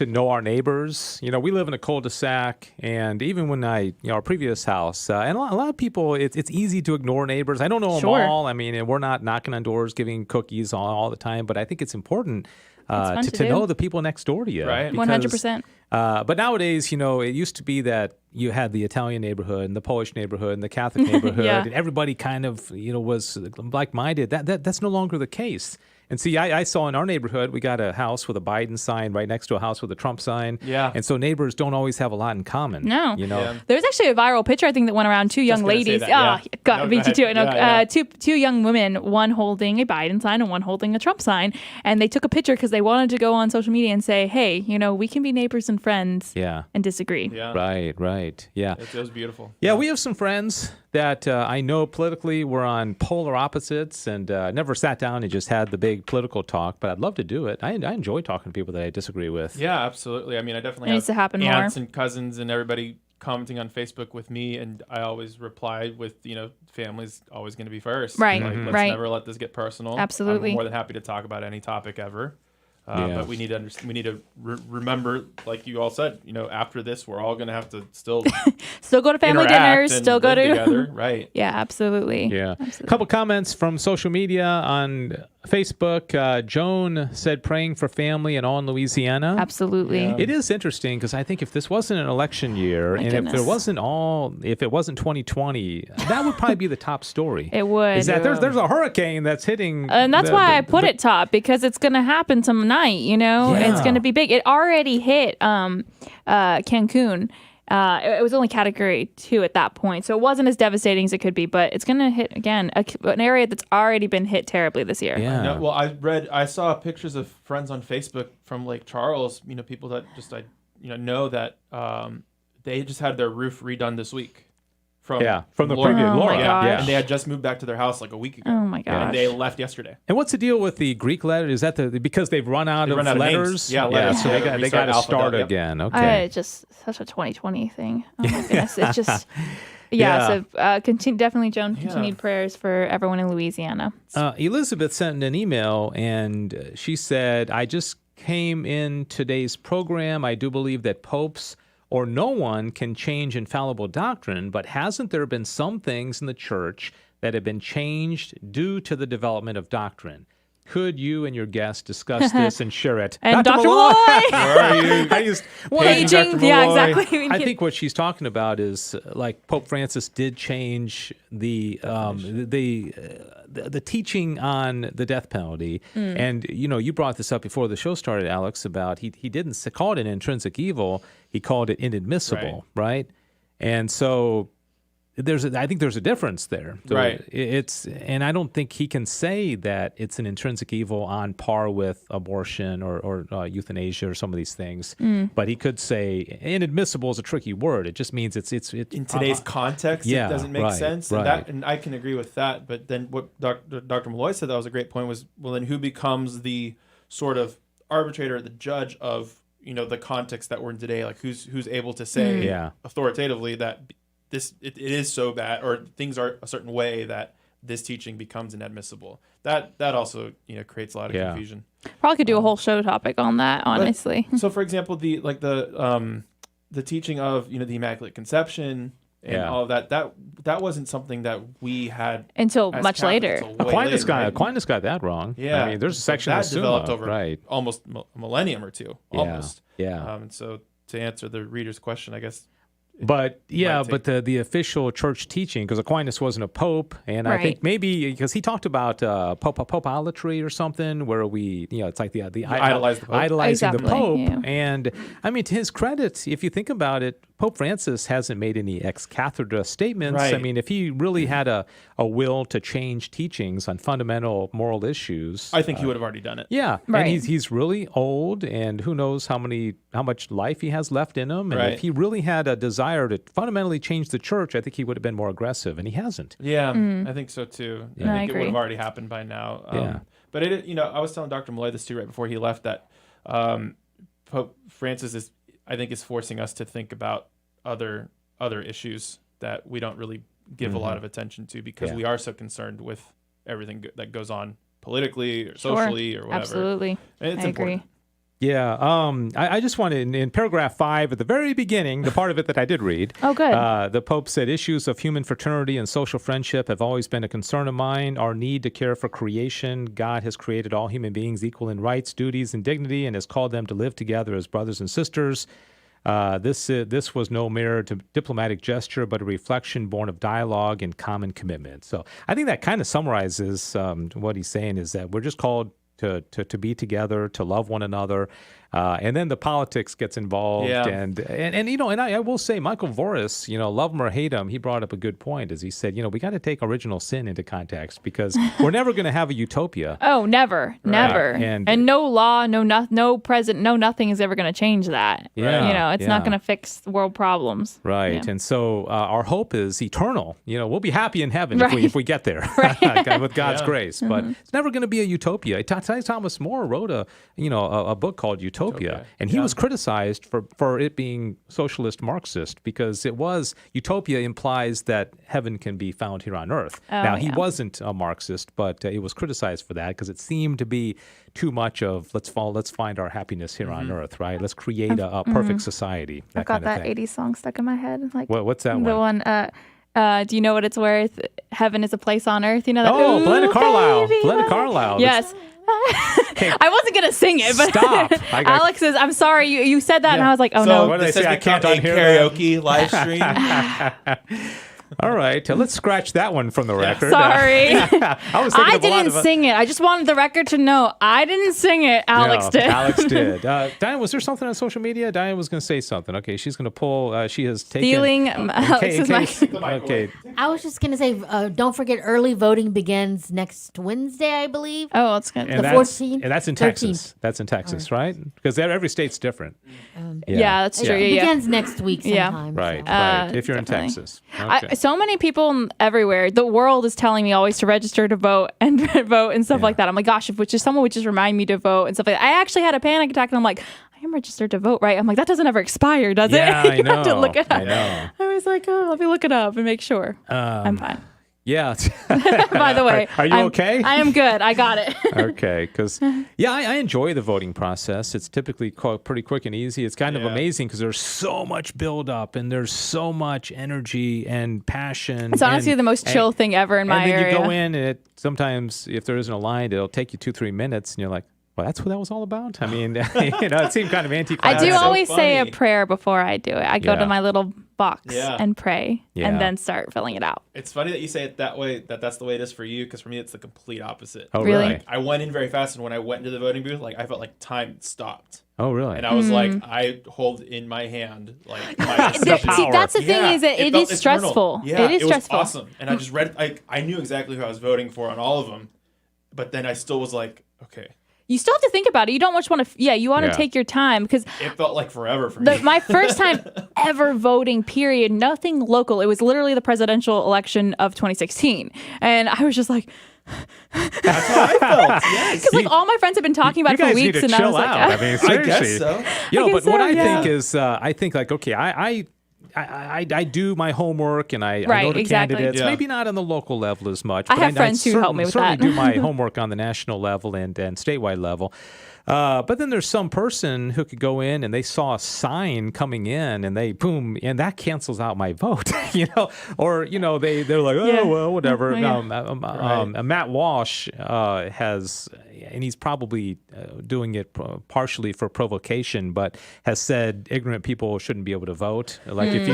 know our neighbors. We live in a cul-de-sac, and even when our previous house, and a lot of people, it's easy to ignore neighbors. I don't know them all. I mean, and we're not knocking on doors, giving cookies all the time, but I think it's important to know the people next door to you. Right. 100%. But nowadays, it used to be that you had the Italian neighborhood and the Polish neighborhood and the Catholic neighborhood, and everybody kind of, was like-minded. That's no longer the case. And see, I saw in our neighborhood, we got a house with a Biden sign right next to a house with a Trump sign. Yeah. And so neighbors don't always have a lot in common. No. Yeah. There's actually a viral picture, I think, that went around two young ladies. Beat you to it. Two young women, one holding a Biden sign and one holding a Trump sign. And they took a picture because they wanted to go on social media and say, hey, we can be neighbors and friends and disagree. Yeah. Right. Yeah. It was beautiful. Yeah, we have some friends that I know politically we're on polar opposites, and never sat down and just had the big political talk, but I'd love to do it. I enjoy talking to people that I disagree with. Yeah, absolutely. I mean, I definitely needs to happen aunts more. And cousins and everybody commenting on Facebook with me, and I always reply with, family's always going to be first. Right, let's never let this get personal. Absolutely. I'm more than happy to talk about any topic ever. But we need to remember, like you all said, after this, we're all going to have to still go to family dinners, still go to together, right? Yeah, absolutely. Yeah. Absolutely. A couple comments from social media on Facebook. Joan said praying for family and all in Louisiana. Absolutely. Yeah. It is interesting because I think if this wasn't an election year if it wasn't 2020, that would probably be the top story. It would. Is that there's a hurricane that's hitting. And that's why I put it top, because it's going to happen tonight, It's going to be big. It already hit Cancun. It was only Category 2 at that point, so it wasn't as devastating as it could be, but it's going to hit, again, an area that's already been hit terribly this year. Yeah. No, well, I saw pictures of friends on Facebook from Lake Charles, people that just, know that they just had their roof redone this week. From the Laura. previous Laura. Yeah. And they had just moved back to their house like a week ago. Oh my gosh. And they left yesterday. And what's the deal with the Greek letter? Is that because they've run out of letters? Letters. So they got to start again. Okay. It's just such a 2020 thing. Oh my goodness. It's just... So definitely, Joan, continued prayers for everyone in Louisiana. Elizabeth sent an email, and she said, I just came in today's program. I do believe that popes or no one can change infallible doctrine, but hasn't there been some things in the church that have been changed due to the development of doctrine? Could you and your guest discuss this and share it? And Dr. Malloy! Where are you? Paging. Yeah, exactly. I think what she's talking about is like Pope Francis did change the teaching on the death penalty. And, you brought this up before the show started, Alex, about he didn't call it an intrinsic evil. He called it inadmissible, right? And so I think there's a difference there. So Right. And I don't think he can say that it's an intrinsic evil on par with abortion or euthanasia or some of these things. But he could say inadmissible is a tricky word. It just means it's in today's context, yeah, it doesn't make right, sense. right. And I can agree with that. But then what Dr. Malloy said, that was a great point, was, well, then who becomes the sort of arbitrator, the judge of, the context that we're in today? Like who's able to say authoritatively that it is so bad, or things are a certain way that this teaching becomes inadmissible. That also creates a lot of confusion. Probably could do a whole show topic on that, honestly. So, for example, the teaching of the Immaculate Conception and all of that wasn't something that we had until as much Catholics later. until way later, right? Aquinas got that wrong. Yeah, I mean, there's a section that of Summa, developed over right? almost a millennium or two, almost. Yeah. And so, to answer the reader's question, I guess. But the official church teaching, because Aquinas wasn't a pope, and I think maybe because he talked about popolatry or something, where we, it's like the idolize the pope. idolizing the pope. yeah. And I mean, to his credit, if you think about it, Pope Francis hasn't made any ex cathedra statements. Right. I mean, if he really had a will to change teachings on fundamental moral issues, I think he would have already done it. Yeah, Right. and he's really old, and who knows how much life he has left in him. And Right. if he really had a desire to fundamentally change the church, I think he would have been more aggressive, and he hasn't. Yeah, I think so too. Yeah. I I think it would agree. have already happened by now. Yeah. But I was telling Dr. Malloy this too right before he left, that Pope Francis is forcing us to think about other issues that we don't really give a lot of attention to, because we are so concerned with everything that goes on politically or socially or whatever. Absolutely. And it's I important. agree. Yeah, I just wanted, in paragraph 5 at the very beginning, the part of it that I did read. Oh, good. The Pope said, issues of human fraternity and social friendship have always been a concern of mine. Our need to care for creation. God has created all human beings equal in rights, duties, and dignity, and has called them to live together as brothers and sisters. This was no mere diplomatic gesture, but a reflection born of dialogue and common commitment. So I think that kind of summarizes what he's saying, is that we're just called to be together, to love one another, and then the politics gets involved. Yeah. And I will say, Michael Voris, love him or hate him, he brought up a good point, as he said, we got to take original sin into context, because we're never going to have a utopia. Oh, never. And no law, no president, no nothing is ever going to change that. Yeah, It's not going to fix world problems. Right. Yeah. And so our hope is eternal. We'll be happy in heaven Right. if we get there with God's grace. But it's never going to be a utopia. Thomas More wrote a book called Utopia. And he was criticized for it being socialist Marxist, because utopia implies that heaven can be found here on earth. Now, he wasn't a Marxist, but it was criticized for that, because it seemed to be too much of let's find our happiness here on earth, right? Let's create a perfect society. I've got kind of that thing. 80s song stuck in my head. Like, What's that the one? Do you know what it's worth? Heaven is a place on earth. You know that? Oh, Ooh, Glenda Carlisle. baby, Glenda Carlisle. Yes. I wasn't gonna sing it, but Stop. Alex says, "I'm sorry, you said that," and I was like, "Oh So no." What did they this say? has I can't become a unhear karaoke live stream. All right, let's scratch that one from the record. Sorry. I was thinking I of a lot didn't of sing it. I just wanted the record to know I didn't sing it. Alex did. Alex did. Diane, was there something on social media? Diane was going to say something. Okay, she's going to pull. She has taken. Stealing Alex's mic. Okay. I was just going to say, don't forget, early voting begins next Wednesday, I believe. Oh, that's good. The 14th. And that's in 13th. Texas. That's in Texas, right? Because every state's different. Yeah, that's true. It Yeah, begins next week sometime. Right, so. right. If you're in definitely. Texas. Okay. So many people everywhere. The world is telling me always to register to vote and vote and stuff like that. I'm like, gosh, if someone would just remind me to vote and stuff like that. I actually had a panic attack, and I'm like, I am registered to vote, right? I'm like, that doesn't ever expire, does it? Yeah, I You have to know. look it up. I know. I was like, oh, let me look it up and make sure. I'm fine. Yeah. By the way, Are you okay? I am good. I got it. Okay, because I enjoy the voting process. It's typically pretty quick and easy. It's kind of amazing because there's so much buildup and there's so much energy and passion. It's honestly the most chill thing ever in my and then area. you go in, and sometimes if there isn't a line, it'll take you 2-3 minutes, and you're like, well, that's what that was all about. I mean, it seemed kind of I anticlimactic. do so always say a funny. prayer before I do it. I go to my little box and pray, Yeah. and then start filling it out. It's funny that you say it that way, that's the way it is for you, because for me, it's the complete opposite. Oh, Really? really? I went in very fast, and when I went into the voting booth, I felt like time stopped. Oh, really? And I was like, I hold in my hand like my decision. See, that's the thing is that it is it's stressful. Yeah, it is stressful. was awesome. And I just read, I knew exactly who I was voting for on all of them, but then I still was like, okay. You still have to think about it. You don't much want to. You want to take your time because it felt like forever for me. my first time ever voting. Period. Nothing local. It was literally the presidential election of 2016, and I was just like. That's how I felt. Yes. Because like all my friends have been talking about it for weeks, and I was like, I mean, seriously. I guess so. But what I think is, I think like, okay, I do my homework and I go to candidates. Yeah. Maybe not on the local level as much. I have friends who help me with that. Certainly do my homework on the national level and statewide level. But then there's some person who could go in and they saw a sign coming in and they boom, and that cancels out my vote, or they're like, oh well, whatever. Matt Walsh has, and he's probably doing it partially for provocation, but has said ignorant people shouldn't be able to vote. Like if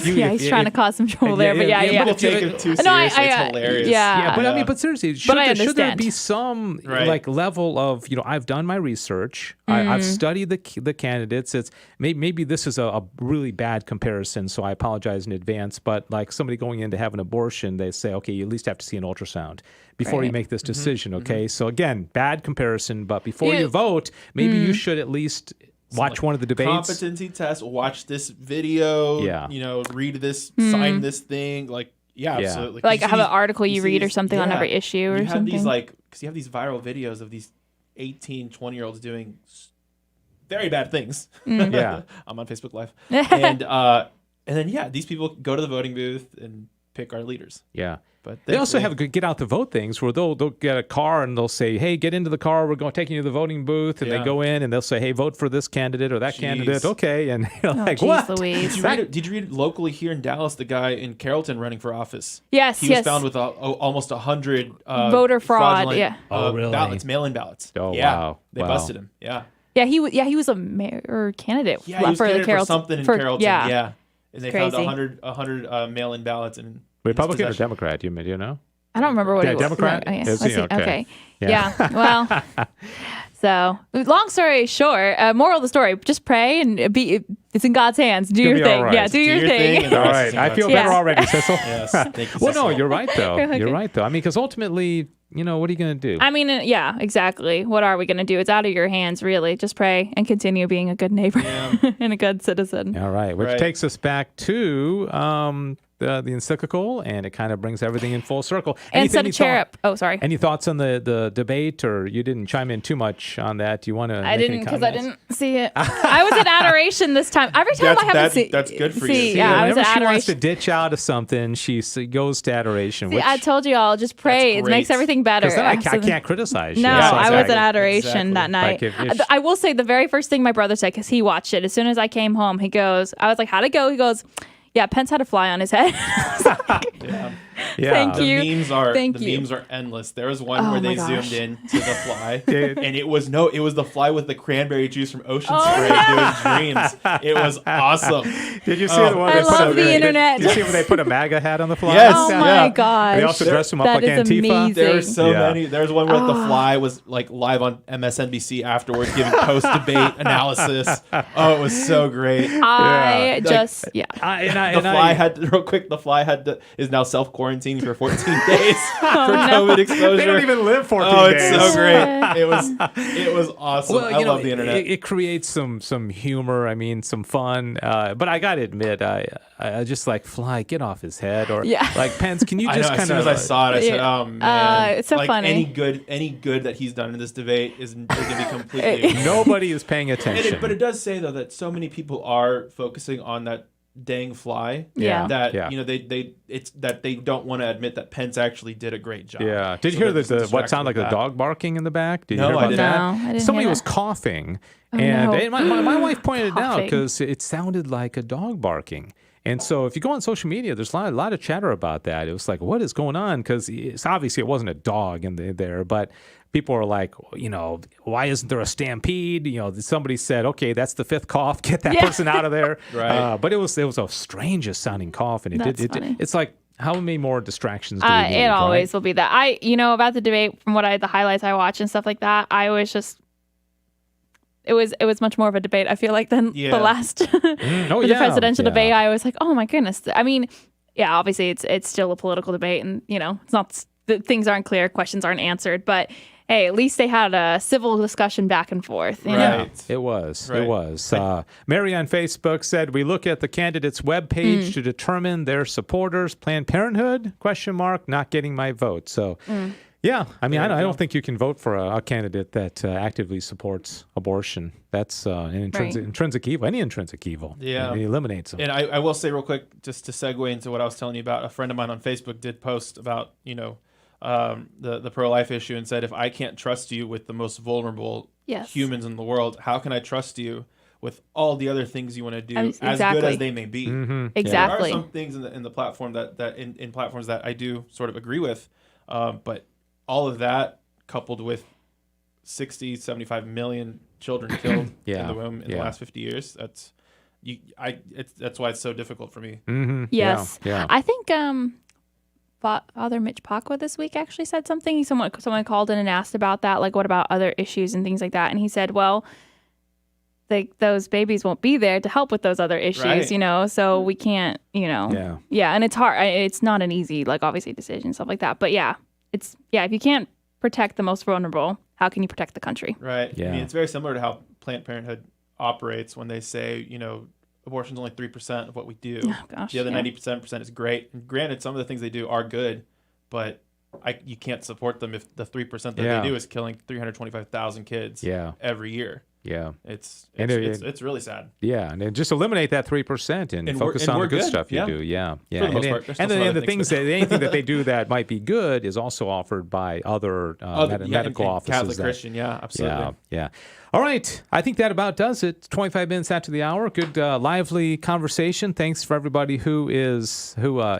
he's trying to cause some trouble there, but People take it too seriously. It's hilarious. Yeah, but seriously, should there be some Right. level of I've done my research. I've studied the candidates. It's maybe this is a really bad comparison, so I apologize in advance. But like somebody going in to have an abortion, they say, okay, you at least have to see an ultrasound before you make this decision. Okay, so again, bad comparison. But before you vote, maybe you should at least watch one of the debates. Competency test. Watch this video. Yeah. Read this. Sign this thing. Absolutely. Like have an article you read or something on every issue or something. Because you have these viral videos of these 18, 20-year-olds doing very bad things. Yeah. I'm on Facebook Live. And then, these people go to the voting booth and pick our leaders. Yeah. But they also have get out the vote things where they'll get a car and they'll say, hey, get into the car. We're going taking you to the voting booth. And they go in and they'll say, hey, vote for this candidate or that candidate. Okay. And you're like, what? Louise. Did you read locally here in Dallas, the guy in Carrollton running for office? Yes, He was found with almost 100 voter fraud. Yeah. Really? Ballots, mail-in ballots. Oh, yeah. wow. They busted him. Yeah. Yeah, he was a mayor candidate. Yeah, he was for candidate the Carrollton. for something in Carrollton. Yeah. And they Crazy. found 100 mail-in ballots in Republican or possession. Democrat? Do you know? I don't remember what it was. Democrat? Oh, yeah. Is Let's he? see. Okay. Yeah. Well, so long story short, moral of the story: just pray and it's in God's hands. Do your thing. Right. Yeah, do your thing. All right. I feel better already, Cecil. Yes. Thank you, Well, no, Cecil. you're right though. Okay. You're right though. I mean, because ultimately, what are you going to do? I mean, yeah, exactly. What are we going to do? It's out of your hands, really. Just pray and continue being a good neighbor and a good citizen. All right, which takes us back to the encyclical, and it kind of brings everything in full circle. And set a chair up. Oh, sorry. Any thoughts on the debate, or you didn't chime in too much on that? Do you want to? I didn't because I didn't see it. I was in adoration this time. Every time I haven't seen. That's good for you. Yeah, I was whenever in she wants to adoration. ditch out of something, she goes to adoration. See, I told you all, just pray. It makes everything better. Because then I can't criticize you. No, Yeah, I was exactly. in adoration that night. Like if I will say the very first thing my brother said, because he watched it, as soon as I came home, he goes, I was like, how'd it go? He goes, yeah, Pence had a fly on his head. Yeah. Thank you. The memes are Thank you. memes are endless. There was one where my they gosh. zoomed in to the fly, and it was the fly with the cranberry juice from Ocean Spray doing dreams. It was awesome. Did you see the one? I they put love the internet. Did you see when they put a MAGA hat on the fly? Yes. Oh Yeah. my gosh. They also dressed him up That like is Antifa. amazing. There were so Yeah. many. There was one where the fly was like live on MSNBC afterwards, giving post-debate analysis. Oh, it was so great. I just, The fly is now self-quarantining for 14 days for COVID exposure. They don't even live 14 Oh, days. it's so great. It was awesome. Well, I love the internet. It creates some humor. I mean, some fun. But I got to admit, I just like fly, get off his head, or like Pence. Can you I just know, kind as of? soon as I saw it, I said, "Oh man, it's so like, funny. Any good that he's done in this debate is going to be completely." Nobody is paying attention. But it does say though that so many people are focusing on that dang fly. Yeah. That they don't want to admit that Pence actually did a great job. Yeah. Did you So hear they're just what sounded like distracted the with dog barking in the back? Did you No, hear I about didn't. that? No, I didn't Somebody hear was that. coughing, Oh, and no. my wife pointed it out Coughing. because it sounded like a dog barking. And so if you go on social media, there's a lot of chatter about that. It was like, what is going on? Because obviously it wasn't a dog in there, but people are like, why isn't there a stampede? Somebody said, okay, that's the fifth cough. Get that person out of there. Right. But it was a strangest sounding cough, and That's funny. it's like, how many more distractions do we need? It always right? will be that. About the debate, from the highlights I watch and stuff like that, I was just, it was much more of a debate, I feel like, than Yeah. the last Oh, the yeah. presidential Yeah. debate. I was like, oh my goodness. I mean, yeah, obviously it's still a political debate, and it's not things aren't clear, questions aren't answered, but hey, at least they had a civil discussion back and forth. You know? Right. It was. Right. It was. Mary on Facebook said, we look at the candidate's webpage to determine their supporters. Planned Parenthood, ? Not getting my vote. So, yeah. I mean, I don't think you can vote for a candidate that actively supports abortion. That's an intrinsic evil, any intrinsic evil. Yeah. It eliminates them. And I will say real quick, just to segue into what I was telling you about, a friend of mine on Facebook did post about, the pro-life issue and said, if I can't trust you with the most vulnerable humans in the world, how can I trust you with all the other things you want to do, as good as they may be? Exactly. There are some things in the platform that in platforms that I do sort of agree with, but all of that coupled with 60, 75 million children killed in the womb in the last 50 years, that's why it's so difficult for me. Yes. Yeah. I think Father Mitch Pacwa this week actually said something. Someone called in and asked about that, like what about other issues and things like that. And he said, well, those babies won't be there to help with those other issues, so we can't, Yeah, and it's hard. It's not an easy, like, obviously decision, stuff like that. But yeah, if you can't protect the most vulnerable, how can you protect the country? Right. Yeah. I mean, it's very similar to how Planned Parenthood operates when they say, abortion's only 3% of what we do. Oh, gosh, the other yeah. 90% is great. And granted, some of the things they do are good, but you can't support them if the 3% that they do is killing 325,000 kids every year. Yeah. It's really sad. Yeah, and then just eliminate that 3% and focus on the good stuff you do. Yeah, yeah. For the most part. There's And still then some the other things things, that anything that they do that might be good is also offered by other medical offices. Catholic Christian, yeah, absolutely. Yeah. All right, I think that about does it. 25 minutes after the hour. Good, lively conversation. Thanks for everybody who is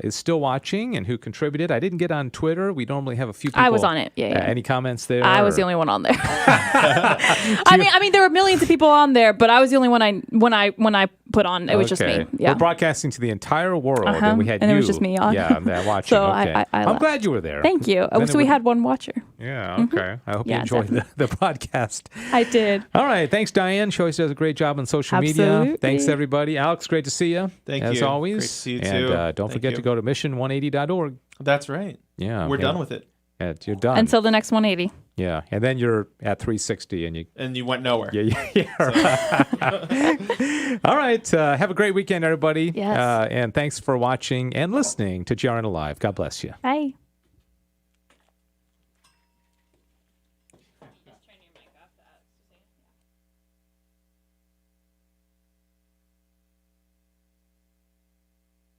still watching and who contributed. I didn't get on Twitter. We normally have a few people. I was on it. Yeah. Any comments there? I was the only one on there. I mean, there were millions of people on there, but I was the only one when I put on. It was just me. Yeah. We're broadcasting to the entire world, and we had and you. it was just me on. Yeah, watching. So okay. I'm left. glad you were there. Thank you. Then So we had one watcher. Yeah. Okay. I hope you Yeah, enjoyed the broadcast. I did. All right. Thanks, Diane. She always does a great job on social media. Absolutely. Thanks, everybody. Alex, great to see you. Thank as you. always. Great to see you and too. don't Thank forget you. to go to mission180.org. That's right. Yeah. We're done with it. Yeah, you're done. Until the next 180. Yeah. And then you're at 360 and you went nowhere. Yeah. All right. Have a great weekend, everybody. Yes. And thanks for watching and listening to GRN Alive. God bless you. Bye.